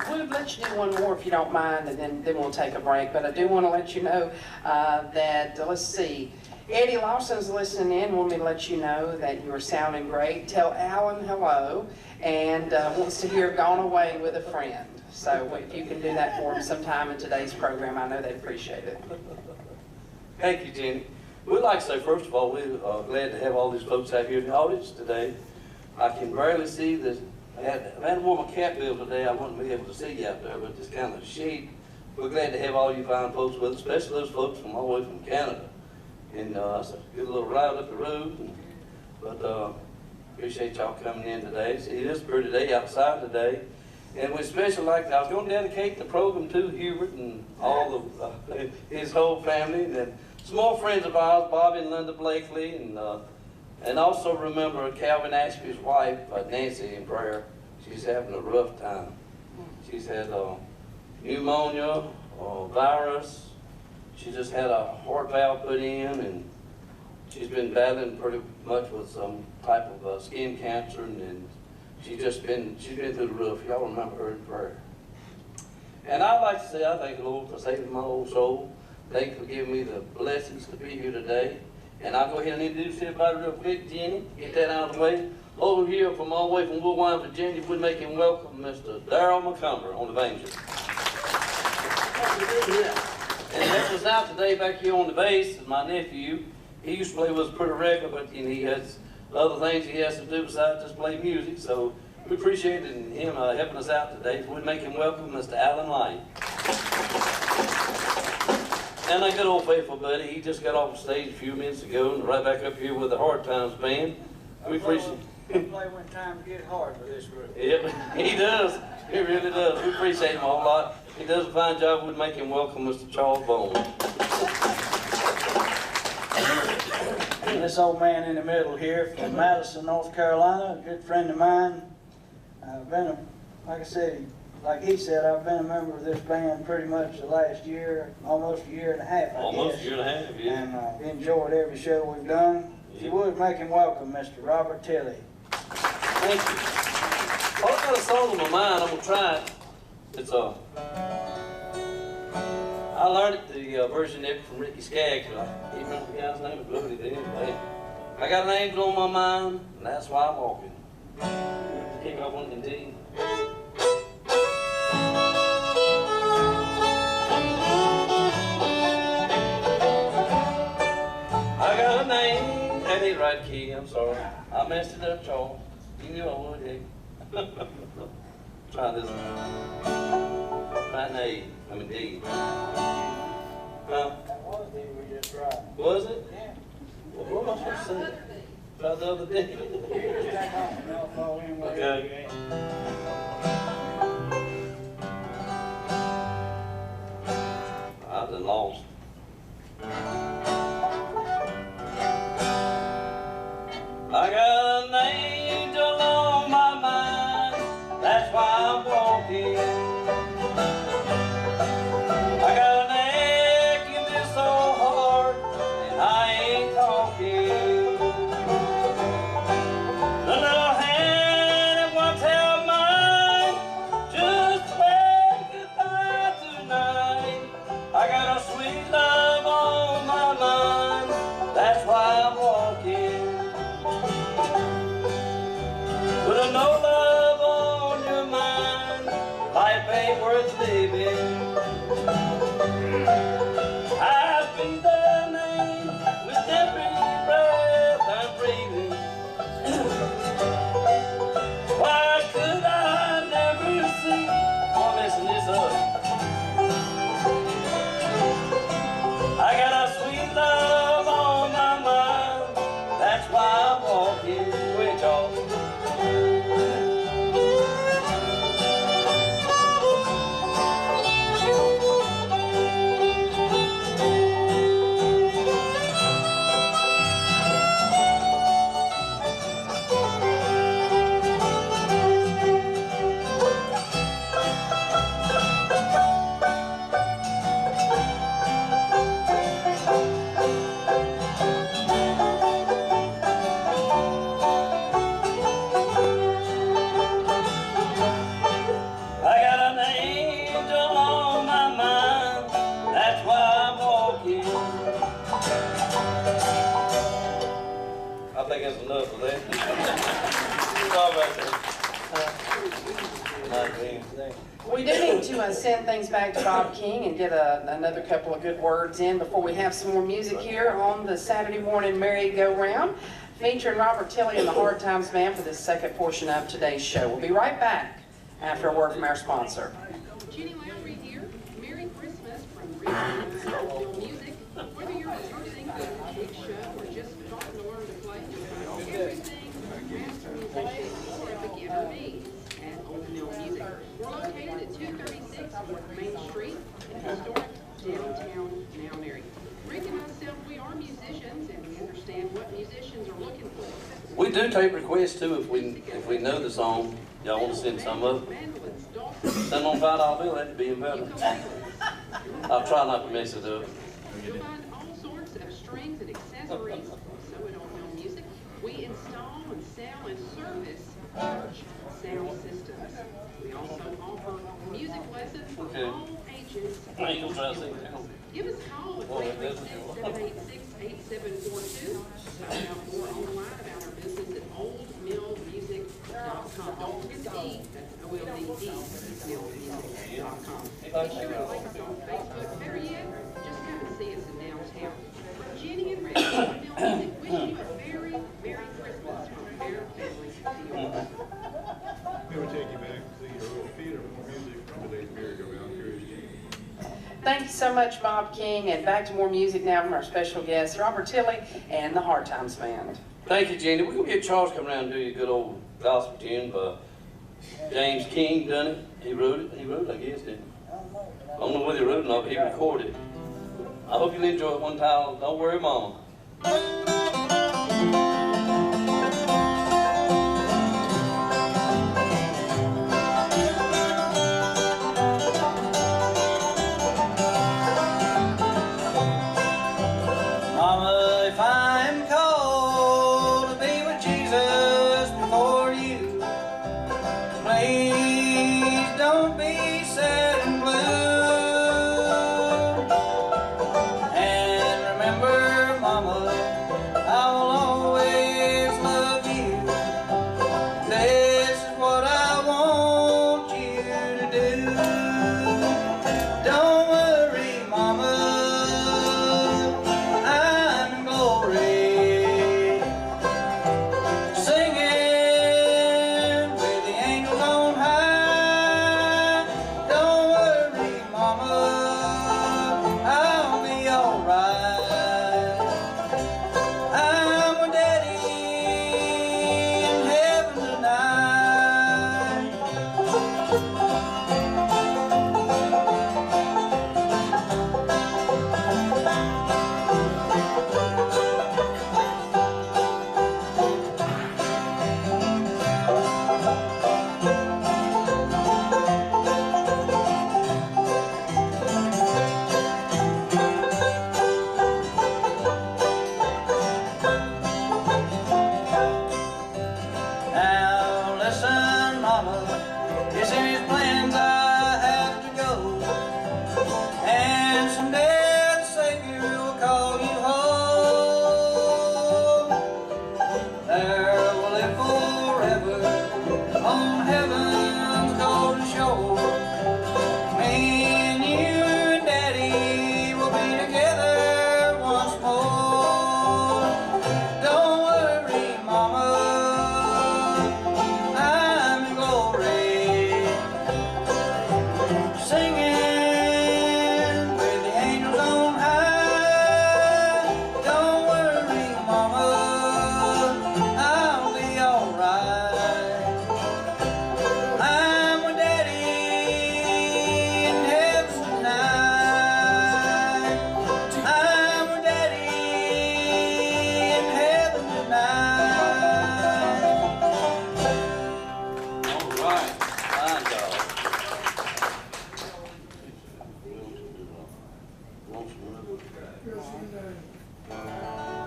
We'll let you do one more if you don't mind, and then we'll take a break. But I do want to let you know that, let's see, Eddie Lawson's listening in, wanted me to let you know that you are sounding great. Tell Alan hello, and wants to hear Gone Away with a Friend. So if you can do that for him sometime in today's program, I know they'd appreciate it. Thank you, Jenny. We'd like to say, first of all, we're glad to have all these folks out here in the audience today. I can barely see this. I had to wear my cap bill today. I wouldn't be able to see you out there, but it's kind of shade. We're glad to have all you fine folks with us, especially those folks from all the way from Canada. And it's a good little ride up the road. But appreciate y'all coming in today. See, it is a pretty day outside today. And we especially like, I was going to dedicate the program to Hubert and all of his whole family. And then some more friends of ours, Bobby and Linda Blakely. And also remember Calvin Ashby's wife, Nancy, in prayer. She's having a rough time. She's had pneumonia, virus. She just had a heart valve put in, and she's been battling pretty much with some type of skin cancer, and she's been through the roof. Y'all remember her in prayer. And I'd like to say I thank the Lord for saving my old soul. Thank you for giving me the blessings to be here today. And I'll go ahead and introduce everybody real quick. Jenny, get that out of the way. Over here from all the way from Woodwine, Virginia, we make him welcome Mr. Darrell McCumber on the banjo. And helping us out today back here on the bass is my nephew. He used to play with us pretty regular, but he has other things he has to do besides just play music. So we appreciate him helping us out today. So we make him welcome Mr. Alan Lane. And a good old faithful buddy, he just got off the stage a few minutes ago and right back up here with the Hard Times Band. We appreciate He play when times get hard for this group. Yep, he does. He really does. We appreciate him a whole lot. He does a fine job. We'd make him welcome Mr. Charles Bone. And this old man in the middle here from Madison, North Carolina, a good friend of mine. I've been, like I said, like he said, I've been a member of this band pretty much the last year, almost a year and a half, I guess. Almost a year and a half, yeah. And enjoyed every show we've done. If you would, make him welcome, Mr. Robert Tilley. Thank you. Well, I've got a song on my mind. I'm going to try it. It's I learned it, the version of it from Ricky Skaggs. I can't remember the guy's name, but he did. I got an angel on my mind, and that's why I'm walking. Keep up on indeed. I got a name, that ain't right, key, I'm sorry. I messed it up, Charles. You knew I would, hey. Try this one. Try an A, I mean D. Huh? That was the we just tried. Was it? Yeah. Well, what am I supposed to say? Try the other day. Stack off and I'll fall in where Okay. you ain't. I've been lost. I got an angel on my mind, that's why I'm walking. I got an ache in this old heart, and I ain't talking. The little hand that once held mine, just said goodbye tonight. I got a sweet love on my mind, that's why I'm walking. With no love on your mind, life ain't worth living. I breathe the name with every breath I'm breathing. Why could I never see? I'm messing this up. I got a sweet love on my mind, that's why I'm walking with y'all. think that's enough of that. Sorry about that. We do need to send things back to Bob King and get another couple of good words in before we have some more music here on the Saturday morning merry-go-round, featuring Robert Tilley and the Hard Times Band for this second portion of today's show. We'll be right back after a word from our sponsor. Jenny Lowry here. Merry Christmas from Regional Music. Whether you're rehearsing for a big show or just starting to learn to play, everything master musicians or a beginner needs at Old Mill Music. We're located at 236 North Main Street in historic downtown Mount Airy. Rick and myself, we are musicians and we understand what musicians are looking for. We do take requests too if we know the song. Y'all want to send some up? Mandolins, dulcimer, Send on $5 bill, that'd be even better. I'll try not to mess it up. you'll find all sorts of strings and accessories. So at Old Mill Music, we install and sell and service large sound systems. We also offer music lessons for Okay. all ages. I ain't gonna try to sing it down. Give us a call at 336-786-8742. Find out more online about our business at oldmillmusic.com. Don't forget the E, that's OLDE, millmusic.com. Be sure to like us on Facebook. Better yet, just come and see us in downtown. From Jenny and Rick, Old Mill Music, wishing you a very Merry Christmas from their family to yours. We will take you back to the Earl Theater for music from today's merry-go-round. Here is Jenny. Thank you so much, Bob King, and back to more music now from our special guests, Robert Tilley and the Hard Times Band. Thank you, Jenny. We're gonna get Charles come around and do you a good old gospel tune by James King. Done it. He wrote it. He wrote it, I guess, didn't he? I don't know whether he wrote it or not, but he recorded it. I hope you'll enjoy it one time. Don't worry, Mama. Mama, if I'm called to be with Jesus before you, please don't be sad and blue. And remember, Mama, I will always love you. This is what I want you to do. Don't worry, Mama, I'm in glory, singing with the angels on high. Don't worry, Mama, I'll be alright. I'm with Daddy in heaven tonight. Now listen, Mama, it's in His plans I have to go, and someday the Savior will call you home. There we'll live forever on heaven's golden shore. Me and you and Daddy will be together once more. Don't worry, Mama, I'm in glory, singing with the angels on high. Don't worry, Mama, I'll be alright. I'm with Daddy in heaven tonight. I'm with Daddy in heaven tonight. All right. Fine job.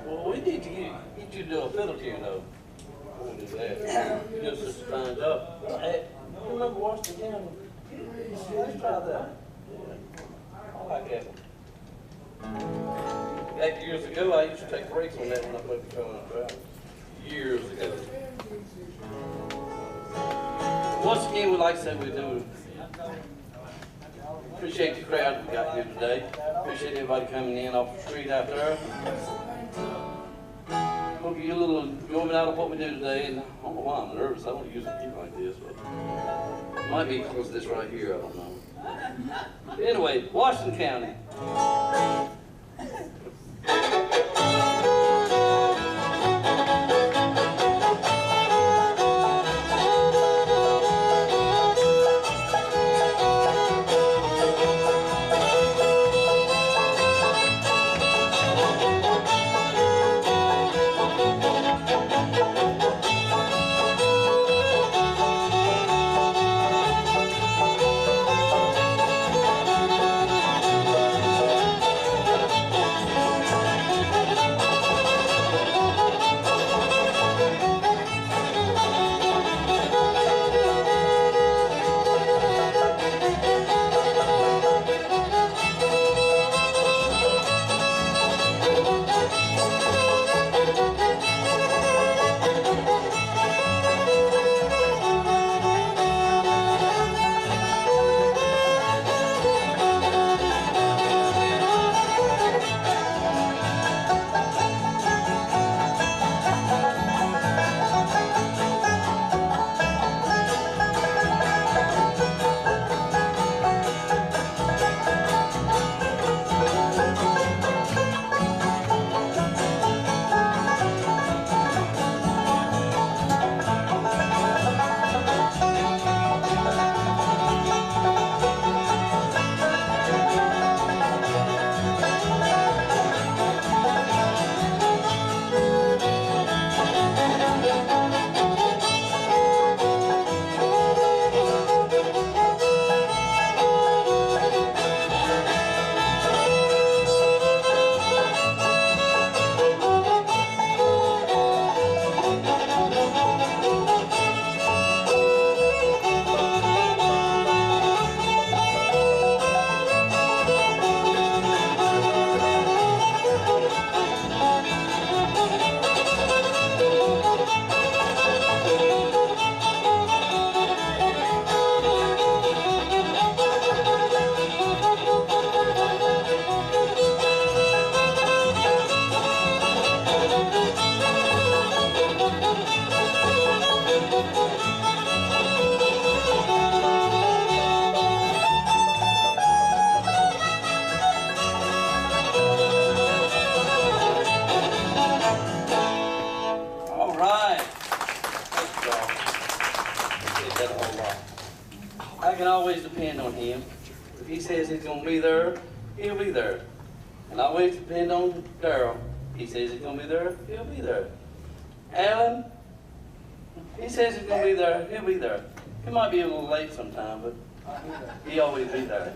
Well, we need to get you to do a fiddle tune, though. We'll do that. You do such a fine job. Hey, you remember Washington County? Let's try that. Yeah. I like that one. Back years ago, I used to take breaks on that when I played patrol and travel. years ago. Once again, we'd like to say we do appreciate the crowd we got here today. Appreciate everybody coming in off the street out there. We'll give you a little enjoyment out of what we do today, and I don't know why I'm nervous. I don't usually keep like this, but it might be because of this right here, I don't know. Anyway, Washington County. I can always depend on him. If he says he's going to be there, he'll be there. And I always depend on Darryl. He says he's going to be there, he'll be there. Alan, he says he's going to be there, he'll be there. He might be a little late sometime, but he'll always be there.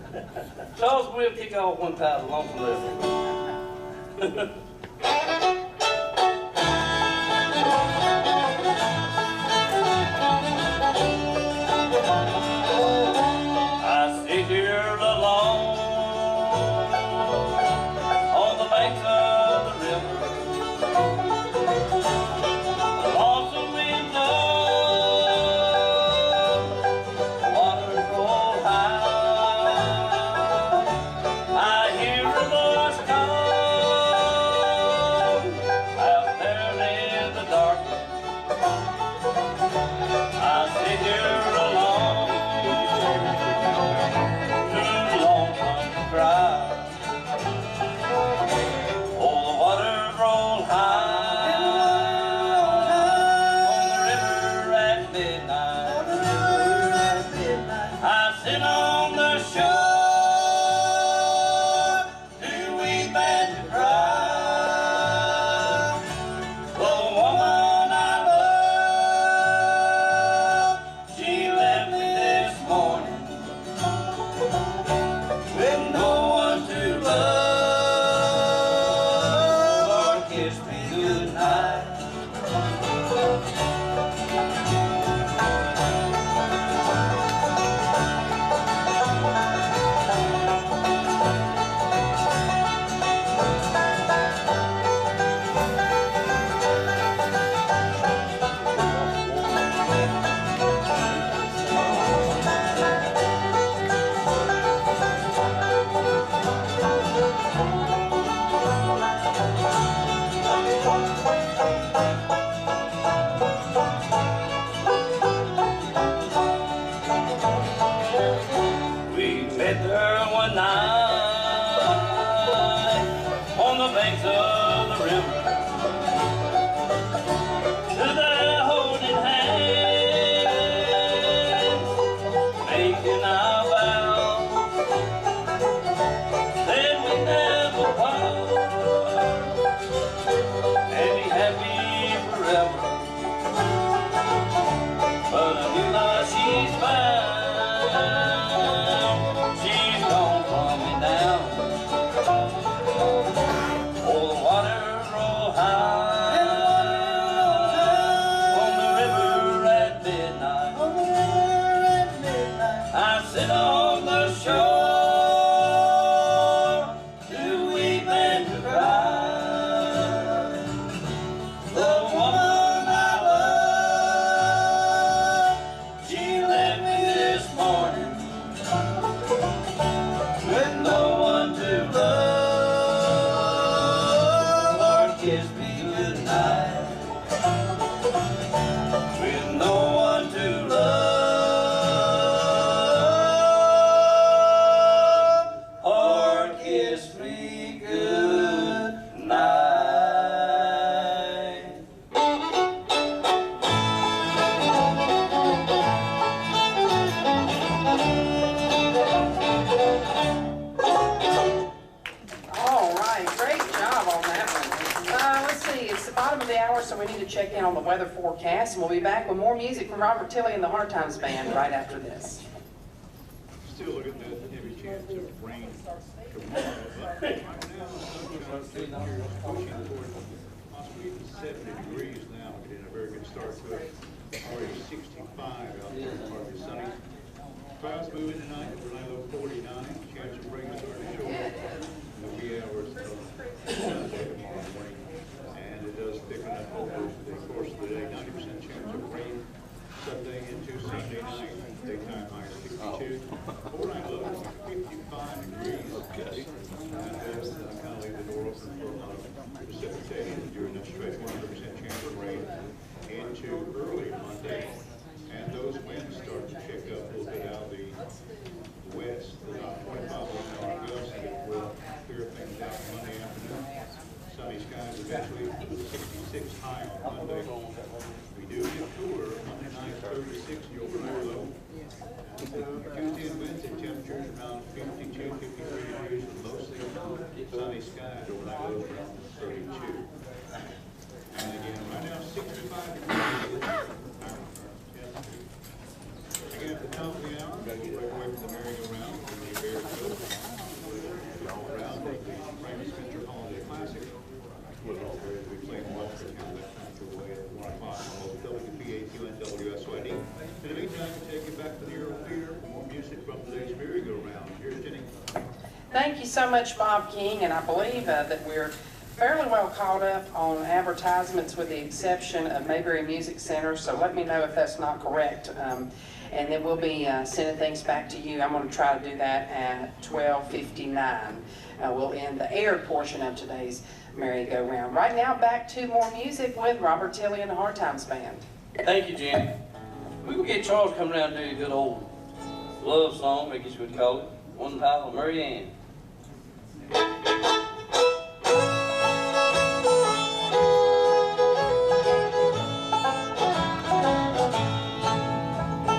Charles, we'll kick off one time along the left. river to their holding hands, making our vows that we never part and be happy forever. But I knew that she's found, she's gone from me now. Oh, the waters roll high on the river at midnight. I sit on the shore to weep and to cry. The woman I love, she left me this morning with no one to love or kiss me goodnight. With no one to love or kiss me goodnight. All right, great job on that one. Let's see, it's the bottom of the hour, so we need to check in on the weather forecast, and we'll be back with more music from Robert Tilley and the Hard Times Band right after this. Still looking at that heavy chance of rain tomorrow, but right now, sunshine temperatures pushing toward possibly even 70 degrees now, getting a very good start to it. Already 65 out there, partly sunny. Clouds moving tonight, we're only low 49, chance of rain starting to show up in the wee hours of Sunday tomorrow morning. And it does thicken up over the course of the day, 90% chance of rain Sunday into Sunday night. Daytime high 62. Overnight low 55 degrees. And that's kind of leave the door open for a lot of precipitation during this stretch. 100% chance of rain into early Monday. And those winds start to pick up a little bit out of the west. About 25 mile-an-hour gusts that will clear things out Monday afternoon. Sunny skies eventually, 66 high on Monday. We do get cooler Monday night, 36 the overnight low. Tuesday and Wednesday temperatures around 52, 53 degrees with mostly sunny skies. Overnight lows around 32. And again, right now 65 degrees. Again, at the top of the hour, right away from the merry-go-round, from the Merry-Go-Round, the Raymond Spencer Holiday Classic. We play in Western now, that time to away at 1 o'clock on WPAQ and WSYD. In the meantime, we take you back to the Earl Theater for more music from today's merry-go-round. Here's Jenny. Thank you so much, Bob King, and I believe that we're fairly well caught up on advertisements with the exception of Mayberry Music Center, so let me know if that's not correct. And then we'll be sending things back to you. I'm going to try to do that at 12:59. We'll end the aired portion of today's merry-go-round. Right now, back to more music with Robert Tilley and the Hard Times Band. Thank you, Jenny. We will get Charles coming down and do a good old love song, I guess you would call it. One title, Mary Ann.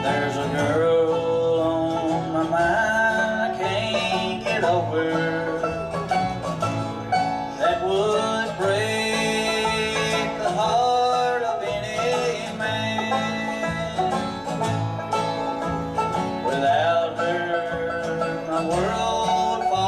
There's a girl on my mind I can't get over, that would break the heart of any man. Without her, my world would fall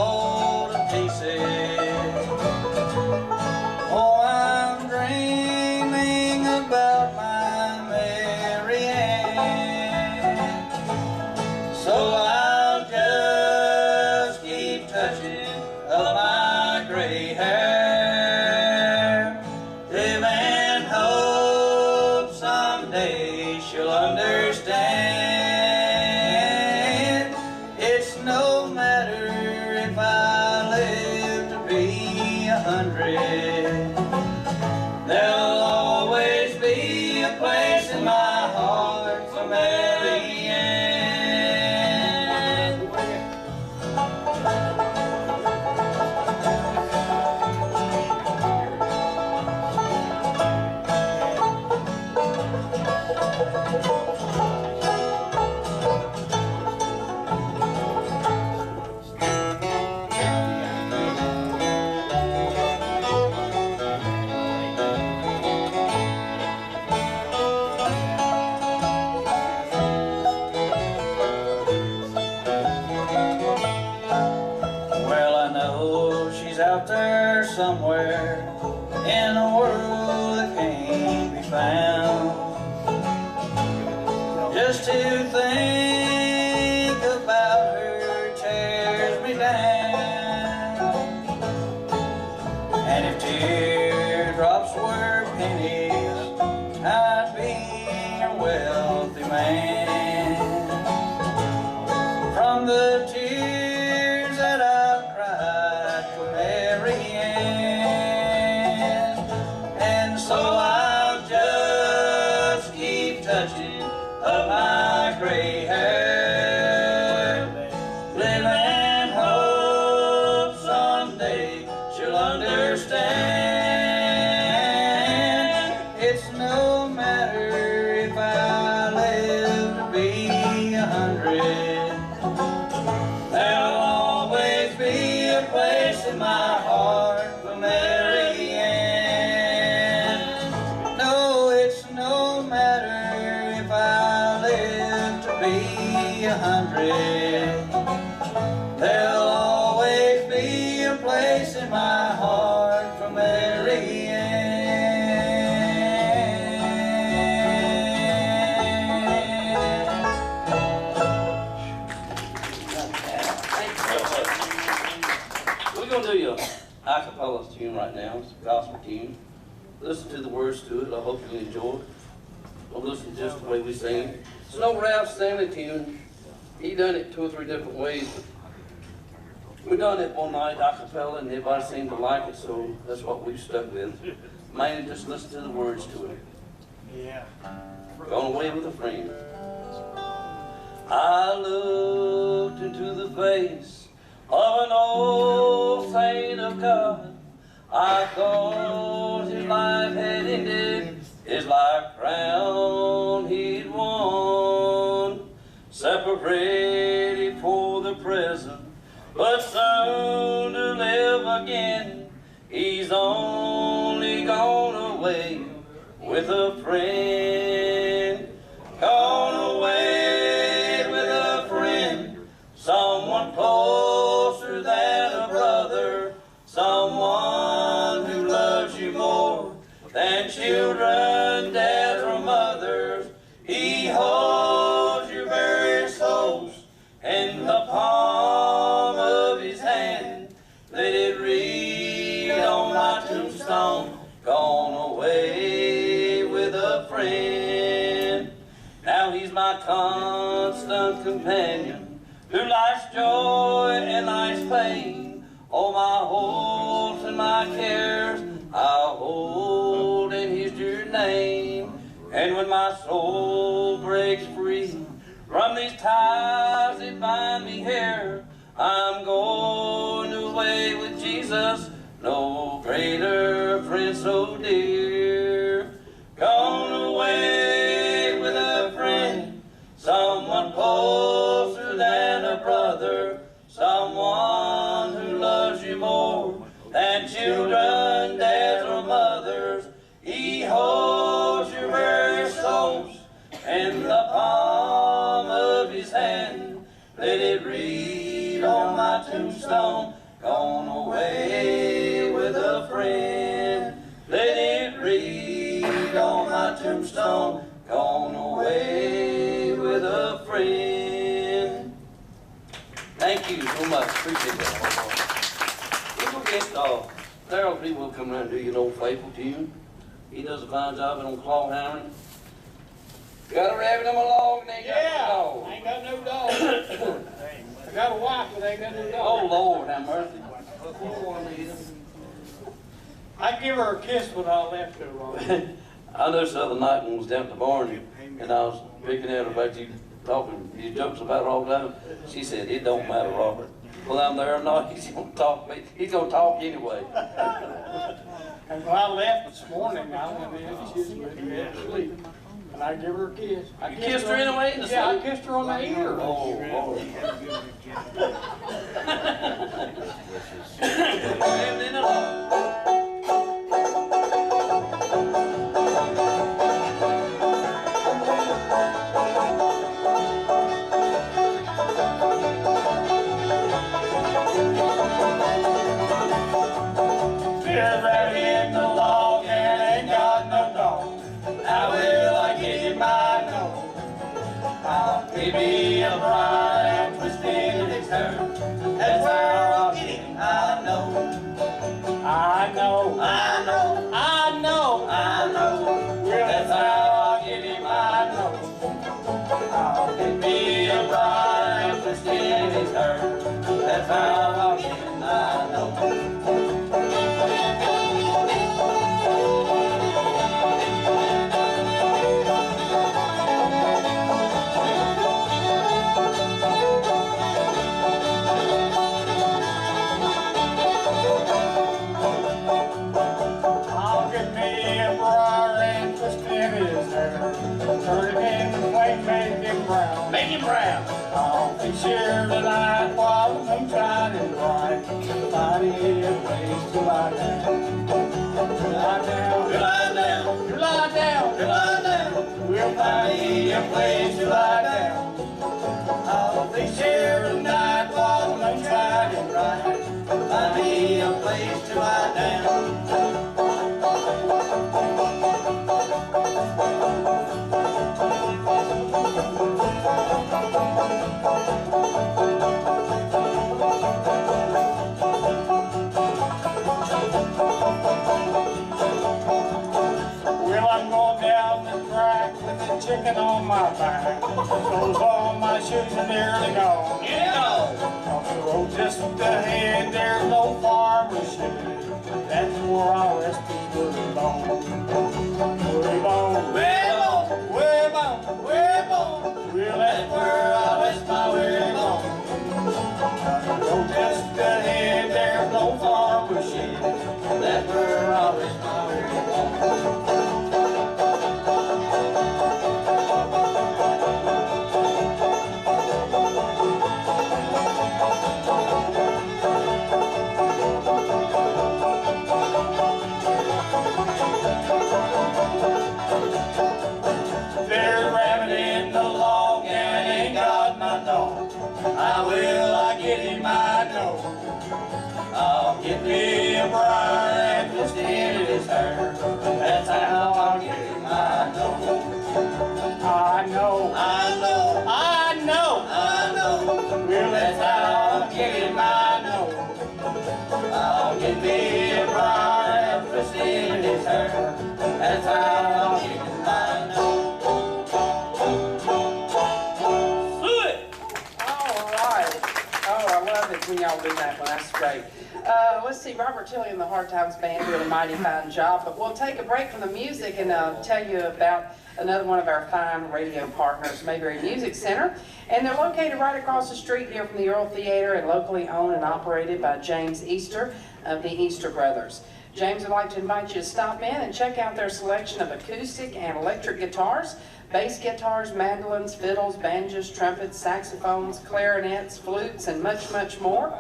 a world that can't be found. Just to think about her tears me down. And if teardrops were pennies, I'd be a wealthy man. From the tears that I've cried for Mary Ann, and so I'll just keep touching of my gray hair, live and hope someday she'll understand. It's no matter if I live to be 100, there'll always be a place in my heart for Mary Ann. No, it's no matter if I live to be 100, there'll always be a place in my heart for Mary We're going to do you a cappella tune right now. It's a gospel tune. Listen to the words to it. I hope you enjoy it. Don't listen just the way we sing. It's an old Ralph Stanley tune. He done it 2 or 3 different ways. We done it one night a cappella, and everybody seemed to like it, so that's what we've stuck with. Mainly just listen to the words to it. Yeah. Gone away with a friend. I looked into the face of an old saint of God. I thought his life had ended, his life crown he'd won. Separated for the present, but soon to live again. He's only gone away with a friend. Gone away with a friend, someone closer than a brother, someone who loves you more than children, dads, or mothers. He holds your very souls in the palm of his hand. Let it read on my tombstone, gone away with a friend. Now he's my constant companion, through life's joy and life's pain. All my hopes and my cares I'll hold in his dear name. And when my soul breaks free from these ties that bind me here, I'm going away with Jesus, no greater friend so dear. Gone away with a friend, someone closer than a brother, someone who loves you more than children, dads, or mothers. He holds your very souls in the palm of his hand. Let it read on my tombstone, gone away with a friend. Let it read on my tombstone, gone away with a friend. Thank you so much. Appreciate that. We're going to get Darrell P. will come around and do you an old faithful tune. He does a fine job on claw hammering. Got a rabbit on my log and ain't got no dog. I ain't got no dog. I got a wife, but I ain't got no dog. Oh, Lord, have mercy. I give her a kiss when I left her, Ron. I noticed the other night when I was down at the barn and I was picking at her about you talking, you jokes about her all the time. She said, it don't matter, Robert. Well, I'm there or not, he's gonna talk to me. He's gonna talk anyway. And when I left this morning, I went in and she was ready to sleep. And I give her a kiss. You kissed her anyway in the Yeah, I sleep? kissed her on the ear. Oh, Lord. Living in a Fear buried in the log. and round. I'll be sure tonight while the moon's shining bright. Find me a place to lie down. Lie down, lie down, lie down, lie down. We'll find me a place to lie down. I'll be sure tonight while the moon's shining bright. Find me a place to lie down. Well, I'm going down the track with a chicken on my back. Those all my shoes and nearly gone. Yeah! Off the road just ahead, there's no farmer's shed. That's where I'll rest this woolly bone. Woolly bone. Way bone, way bone, way bone. Well, that's where I'll rest my woolly bone. Off the road just ahead, there's no farmer's shed. That's where I'll rest my woolly bone. There's a rabbit in the log and I ain't got my dog. How will I get him my dog? I'll get me a briar and twist it in his hair. That's how I'll get him my dog. I know, I know, I know, I know. Well, that's how I'll get him my dog. I'll get me a briar and twist it in his hair. That's how I'll get him my dog. When y'all do that one, that's great. Let's see, Robert Tilley and the Hard Times Band did a mighty fine job, but we'll take a break from the music and tell you about another one of our fine radio partners, Mayberry Music Center. And they're located right across the street here from the Earl Theater and locally owned and operated by James Easter of the Easter Brothers. James would like to invite you to stop in and check out their selection of acoustic and electric guitars, bass guitars, mandolins, fiddles, banjos, trumpets, saxophones, clarinets, flutes, and much, much more.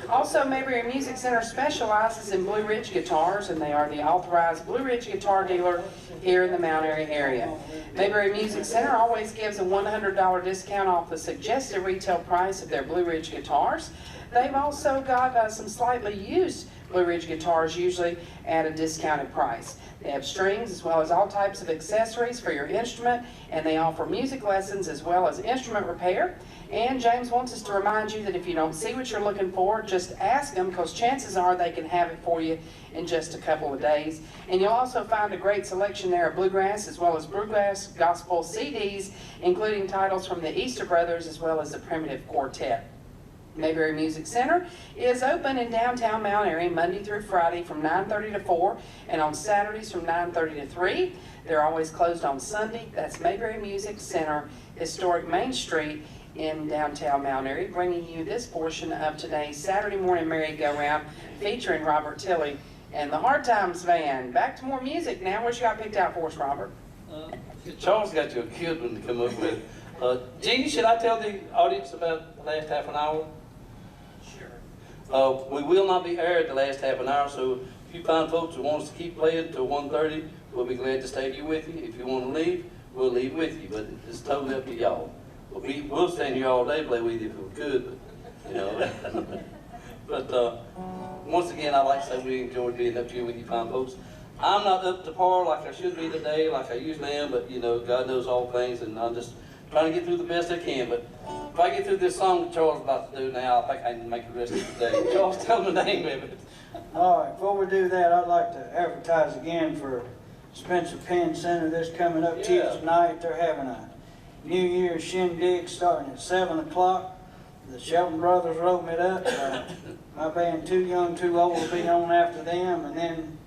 Also, Mayberry Music Center specializes in Blue Ridge guitars, and they are the authorized Blue Ridge guitar dealer here in the Mount Airy area. Mayberry Music Center always gives a $100 discount off the suggested retail price of their Blue Ridge guitars. They've also got some slightly used Blue Ridge guitars, usually at a discounted price. They have strings as well as all types of accessories for your instrument, and they offer music lessons as well as instrument repair. And James wants us to remind you that if you don't see what you're looking for, just ask them, because chances are they can have it for you in just a couple of days. And you'll also find a great selection there of bluegrass as well as bluegrass gospel CDs, including titles from the Easter Brothers as well as the Primitive Quartet. Mayberry Music Center is open in downtown Mount Airy Monday through Friday from 9:30 to 4 and on Saturdays from 9:30 to 3. They're always closed on Sunday. That's Mayberry Music Center, historic Main Street in downtown Mount Airy, bringing you this portion of today's Saturday morning merry-go-round featuring Robert Tilley and the Hard Times Band. Back to more music now. What you got picked out for us, Robert? Charles got you a good one to come up with. Jeannie, should I tell the audience about the last half an hour? We will not be aired the last half an hour, so if you find folks who want us to keep playing till 1:30, we'll be glad to stay here with you. If you want to leave, we'll leave with you, but it's totally up to y'all. We'll stand here all day, play with you if we could, but, you know. But once again, I'd like to say we enjoyed being up here with you fine folks. I'm not up to par like I should be today, like I usually am, but, you know, God knows all things, and I'm just trying to get through the best I can. But if I get through this song that Charles is about to do now, I think I can make the rest of the day. Charles, tell them the name of it. All right, before we do that, I'd like to advertise again for Spencer Penn Center this coming up Tuesday night. They're having a New Year's shindig starting at 7 o'clock. The Shelton Brothers wrote me up. My band Too Young, Too Old will be on after them, and then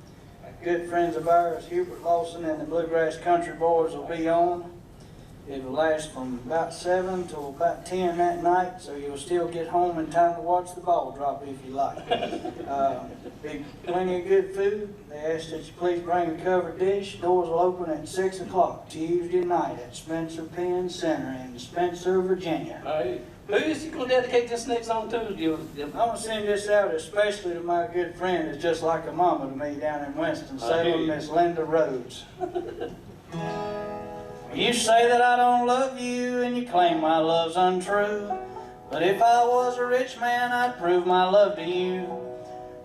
good friends of ours, Hubert Lawson and the Bluegrass Country Boys will be on. It'll last from about 7 till about 10 that night, so you'll still get home in time to watch the ball drop if you like. Be plenty of good food. They ask that you please bring a covered dish. Doors will open at 6 o'clock Tuesday night at Spencer Penn Center in Spencer, Virginia. All right. Who is you going to dedicate this next song to? I'm going to send this out especially to my good friend that's just like a mama to me down in Winston-Salem, Miss Linda Rhodes. You say that I don't love you and you claim my love's untrue. But if I was a rich man, I'd prove my love to you.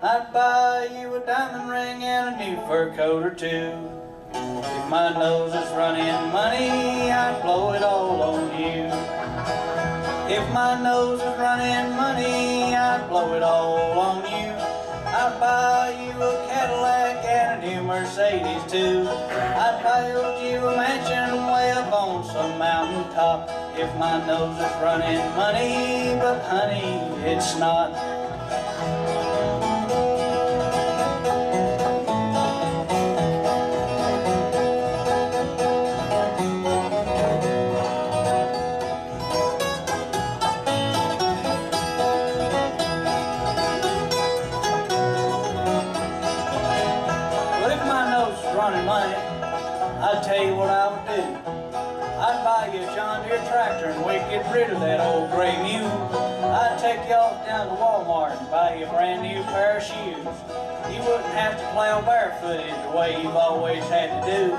I'd buy you a diamond ring and a new fur coat or two. If my nose is running money, I'd blow it all on you. If my nose is running money, I'd blow it all on you. I'd buy you a Cadillac and a new Mercedes too. I'd build you a mansion way up on some mountain top. If my nose is running money, but honey, it's not. I'd tell you what I would do. I'd buy you a John Deere tractor and we'd get rid of that old gray mule. I'd take you off down to Walmart and buy you a brand new pair of shoes. You wouldn't have to plow barefooted the way you've always had to do.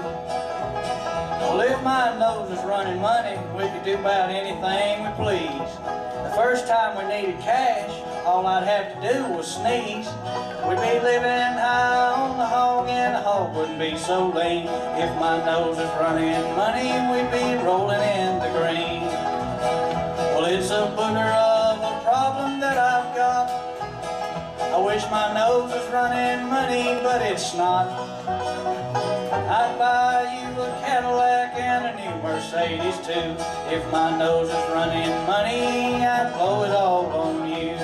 Well, if my nose is running money, we could do about anything we please. The first time we needed cash, all I'd have to do was sneeze. We'd be living high on the hog and the hog wouldn't be so lean. If my nose is running money, we'd be rolling in the green. Well, it's a booger of a problem that I've got. I wish my nose was running money, but it's not. I'd buy you a Cadillac and a new Mercedes too. If my nose is running money, I'd blow it all on you.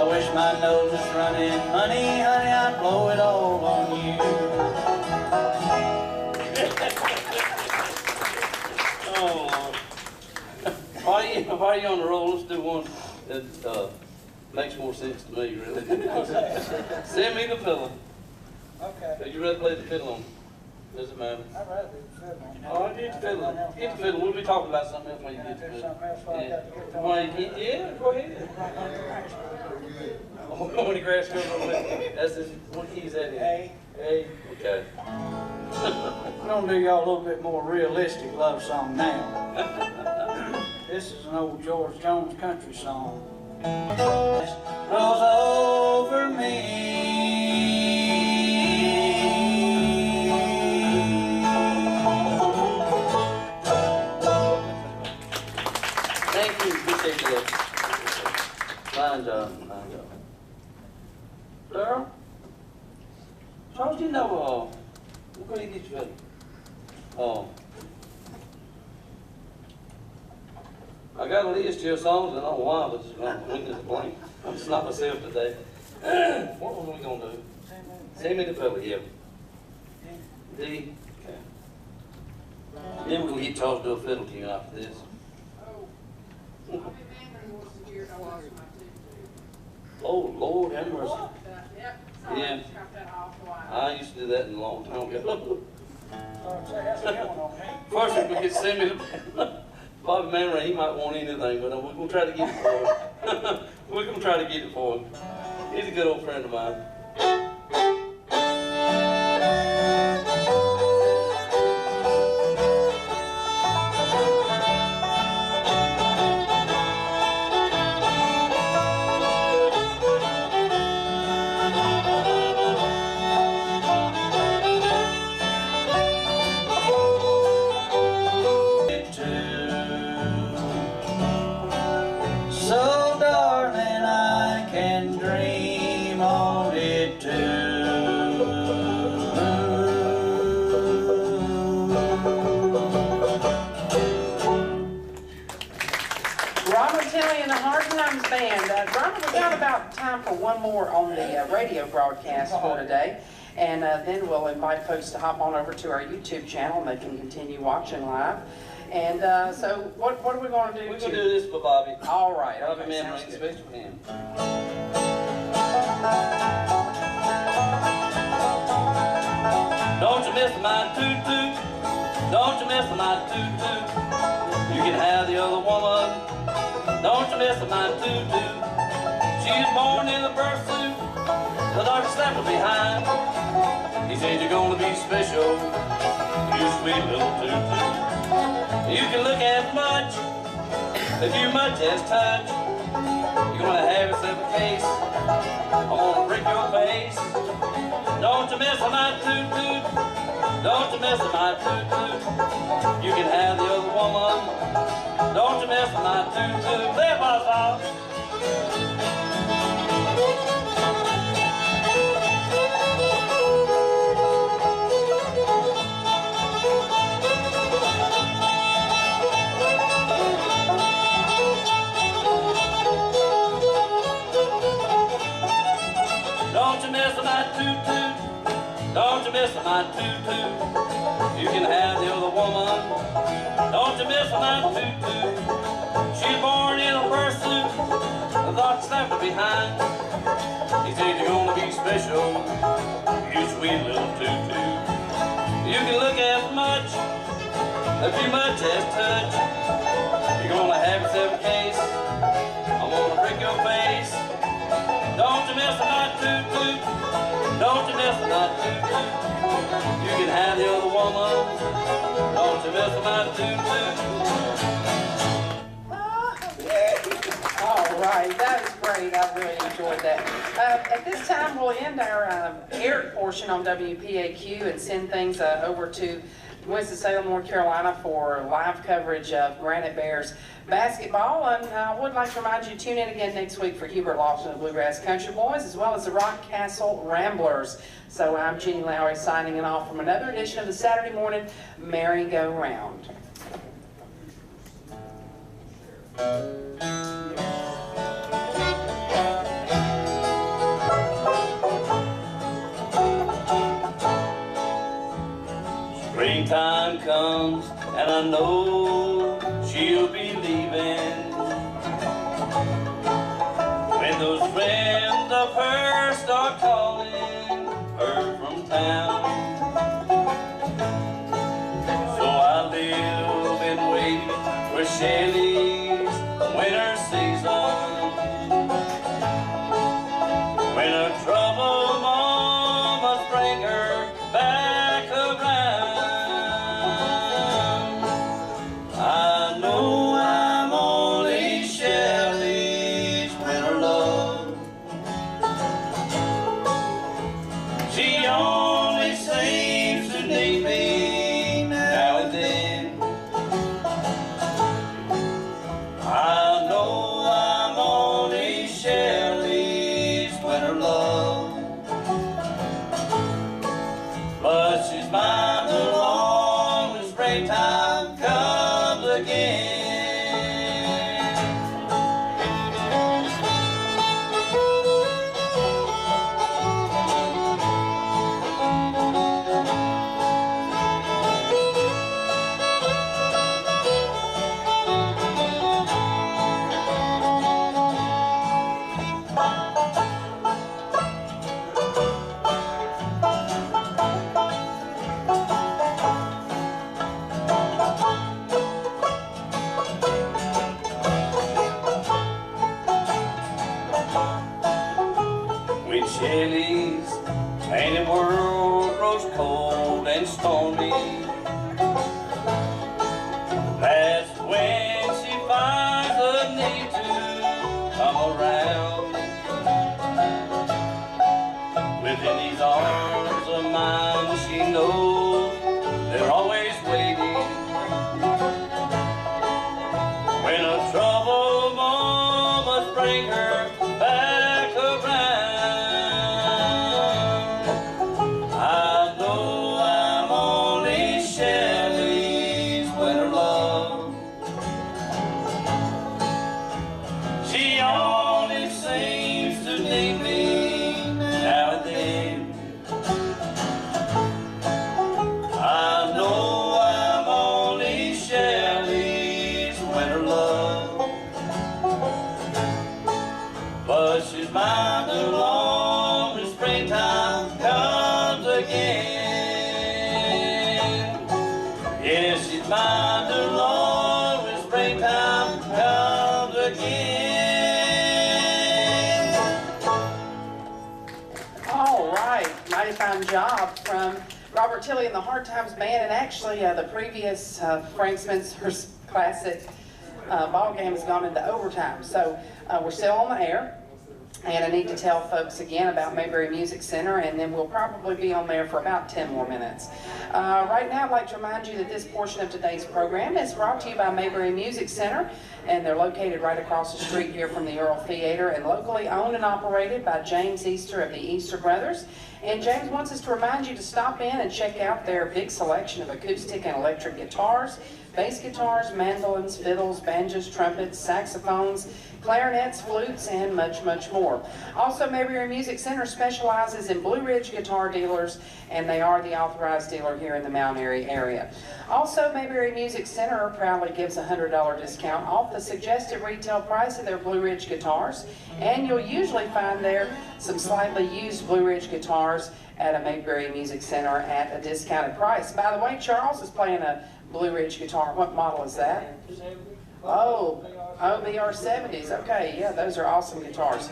I wish my nose was running money, honey, I'd blow it all on you. Oh, while you on the roll, let's do one that makes more sense to me, really. Send me the fiddle. Okay. Would you rather play the fiddle on? Does it matter? I'd rather do the fiddle. Oh, I get the fiddle. Get the fiddle. We'll be talking about something else when you get the fiddle. Something else while I got the guitar. When you get, yeah, go ahead. When the grass goes over there, that's his, what key is that in? A. A. Okay. I'm going to do y'all a little bit more realistic love song now. This is an old George Jones country song. Rolls over me. Thank you. Appreciate that. Fine job. Fine job. Darryl? Charles, do you know, we're going to get you ready. I got a list here of songs, and I don't know why, but it's going to blank. I'm just not myself today. What was we going to do? Send me the fiddle, yeah. D. Okay. Then we're going to get Charles to do a fiddle tune after this. Oh, Lord have mercy. Yeah. I used to do that in a long time ago. First, we could send me the Bobby Manray, he might want anything, but we're going to try to get it for him. We're going to try to get it for him. He's a good old friend of mine. So darling, I can dream on it too. Robert Tilley and the Hard Times Band. Robert, we got about time for one more on the radio broadcast for today. And then we'll invite folks to hop on over to our YouTube channel and they can continue watching live. And so what are we going to do? We're going to do this for Bobby. All right. Bobby Okay, memory, sounds good. especially for him. Don't you miss my toot-toot? Don't you miss my toot-toot? You can have the other woman. Don't you miss my toot-toot? She was born in a birth suit. The doctor slapped her behind. He said, you're gonna be special, you sweet little toot-toot. You can look as much if you much as touch. You're gonna have yourself a case. I'm gonna break your face. Don't you mess with my toot-toot. Don't you mess with my toot-toot. You can have the other woman. Don't you mess with my toot-toot. There, boss. Don't you mess with my toot-toot. Don't you mess with my toot-toot. You can have the other woman. Don't you mess with my toot-toot. She's born in a fursuit. The doctor slapped her behind. He said, you're gonna be special, you sweet little toot-toot. You can look as much, if you much as touch. You're gonna have yourself a case. I'm gonna break your face. Don't you mess with my toot-toot. Don't you mess with my toot-toot. You can have the other woman. Don't you mess with my toot-toot. All right, that was great. I really enjoyed that. At this time, we'll end our air portion on WPAQ and send things over to Winston-Salem, North Carolina for live coverage of Granite Bears basketball. And I would like to remind you to tune in again next week for Hubert Lawson and the Bluegrass Country Boys, as well as the Rock Castle Ramblers. So I'm Jenny Lowry signing it off from another edition of the Saturday Morning Merry-Go-Round. Springtime comes and I know she'll be leaving. When those friends of hers start calling her from town. So I live and wait for Shelley's winter season. When her troubled mama bring her back around. I know I'm only Shelley's winter love. She only seems to need me now and then. I know I'm only Shelley's winter love. But she's mine along when springtime comes again. When Shelley's painted world grows cold and stormy, that's when she finds the need to come around. Within these arms of mine, she knows they're always waiting. When a troubled moment bring her back around, I know I'm only Smile to the Lord when springtime comes again. All right, mighty fine job from Robert Tilley and the Hard Times Band, and actually the previous Frank Spencer's Classic ball game has gone into overtime. So we're still on the air, and I need to tell folks again about Mayberry Music Center, and then we'll probably be on there for about 10 more minutes. Right now, I'd like to remind you that this portion of today's program is brought to you by Mayberry Music Center, and they're located right across the street here from the Earl Theater, and locally owned and operated by James Easter of the Easter Brothers. And James wants us to remind you to stop in and check out their big selection of acoustic and electric guitars, bass guitars, mandolins, fiddles, banjos, trumpets, saxophones, clarinets, flutes, and much, much more. Also, Mayberry Music Center specializes in Blue Ridge guitar dealers, and they are the authorized dealer here in the Mount Airy area. Also, Mayberry Music Center proudly gives a $100 discount off the suggested retail price of their Blue Ridge guitars, and you'll usually find there some slightly used Blue Ridge guitars at a Mayberry Music Center at a discounted price. By the way, Charles is playing a Blue Ridge guitar. What model is that? Oh, BR70s. Okay, yeah, those are awesome guitars.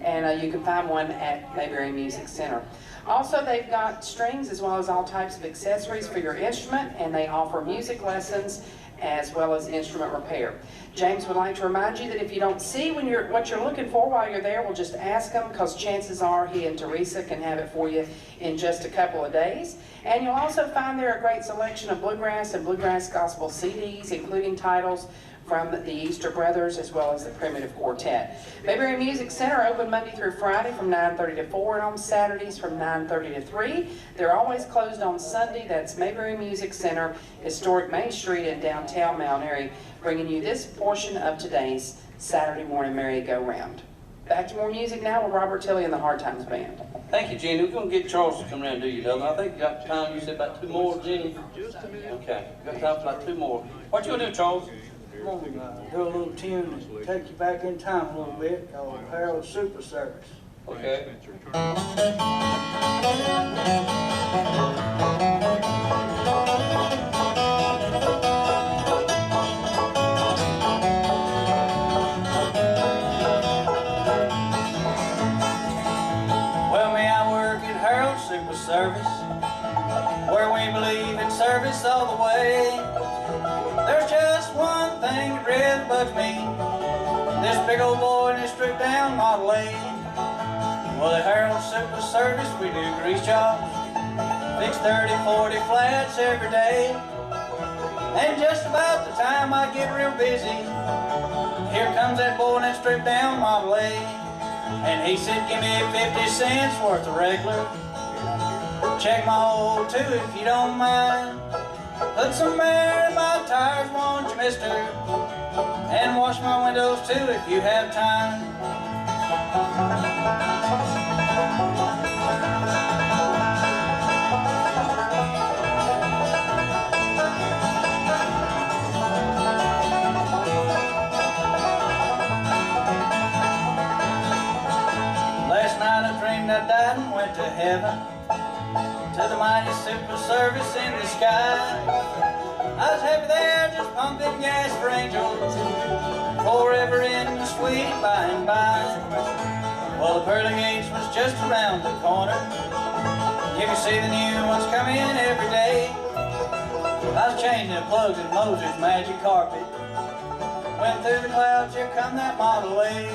And you can find one at Mayberry Music Center. Also, they've got strings as well as all types of accessories for your instrument, and they offer music lessons as well as instrument repair. James would like to remind you that if you don't see what you're looking for while you're there, we'll just ask him, because chances are he and Teresa can have it for you in just a couple of days. And you'll also find there a great selection of bluegrass and bluegrass gospel CDs, including titles from the Easter Brothers as well as the Primitive Quartet. Mayberry Music Center open Monday through Friday from 9:30 to 4, and on Saturdays from 9:30 to 3. They're always closed on Sunday. That's Mayberry Music Center, historic Main Street in downtown Mount Airy, bringing you this portion of today's Saturday morning merry-go-round. Back to more music now with Robert Tilley and the Hard Times Band. Thank you, Jenny. We're going to get Charles to come around and do you another. I think you got time. You said about 2 more, Jenny? Okay, got time for about 2 more. What you going to do, Charles? I'm gonna do a little tune and take you back in time a little bit called Harold's Super Service. Okay. Well, may I work at Harold's Super Service, where we believe in service all the way. There's just one thing that really bugs me, this big old boy in his stripped down Model A. Well, at Harold's Super Service we do grease jobs, fix 30, 40 flats every day. And just about the time I get real busy, here comes that boy in that stripped down Model A. And he said, give me 50 cents worth of regular, check my oil too if you don't mind. Put some air in my tires, won't you, mister? And wash my windows too if you have time. Last night I dreamed I died and went to heaven, to the mighty super service in the sky. I was happy there, just pumping gas for angels, forever in the sweet by and by. Well, the pearly gates was just around the corner, you can see the new ones come in every day. I was changing the plugs in Moses' magic carpet, went through the clouds, here come that Model A.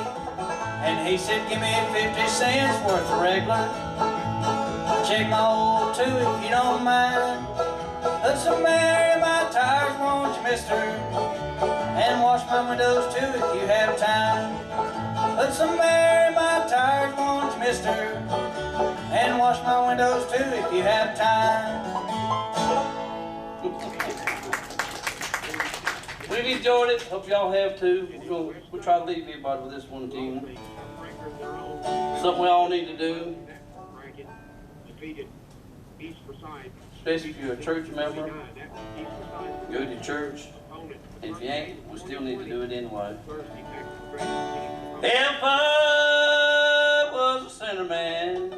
And he said, give me 50 cents worth of regular, check my oil too if you don't mind. Put some air in my tires, won't you, mister? And wash my windows too if you have time. Put some air in my tires, won't you, mister? And wash my windows too if you have time. We've enjoyed it. Hope y'all have too. We'll try to leave everybody with this one tune. Something we all need to do, especially if you're a church member. Go to church. If you ain't, we still need to do it anyway. If I was a sinner man,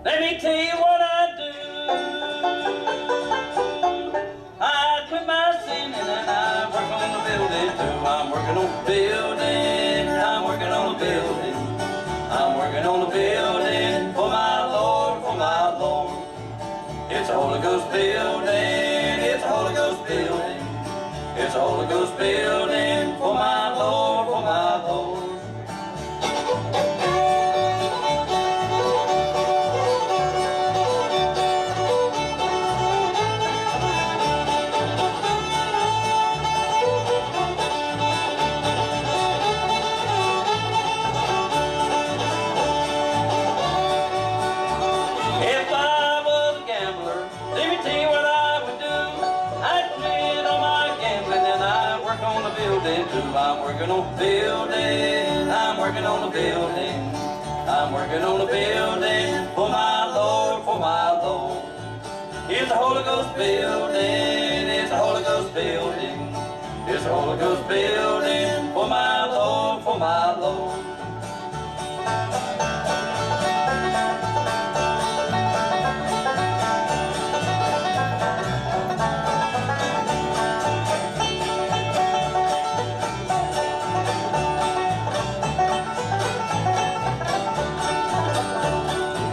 let me tell you what I'd do. working on the building. I'm working on the building. I'm working on the building for my Lord, for my Lord. It's a Holy Ghost building. It's a Holy Ghost building. It's a Holy Ghost building for my Lord, for my Lord. If I was a gambler, let me tell you what I would do. I'd quit all my gambling and I'd work on the building too. I'm working on the building. I'm working on the building. I'm working on the building for my Lord, for my Lord. It's a Holy Ghost building. It's a Holy Ghost building. It's a Holy Ghost building for my Lord, for my Lord.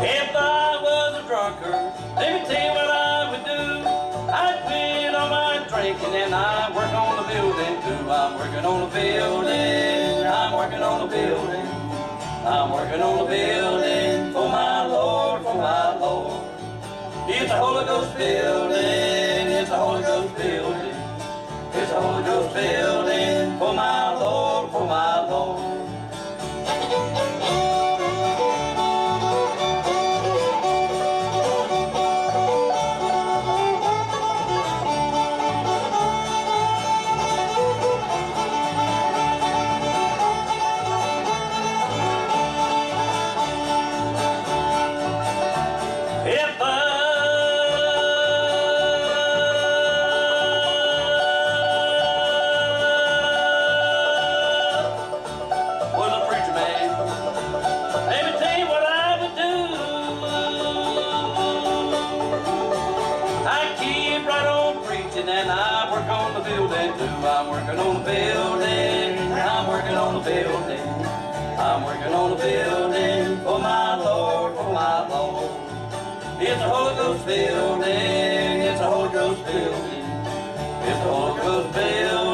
If I was a drunkard, let me tell you what I would do. I'd quit all my drinking and I'd work on the building too. I'm working on the building. I'm working on the building. I'm working on the building for my Lord, for my Lord. It's a Holy Ghost building. It's a Holy Ghost building. It's a Holy Ghost building for my Lord, for my Lord. If I was a preacher man, let me tell you what I would do. I keep right on preaching and I work on the building too. I'm working on the building. I'm working on the building. I'm working on the building for my Lord, for my Lord. It's a Holy Ghost building. It's a Holy Ghost building. It's a Holy Ghost building.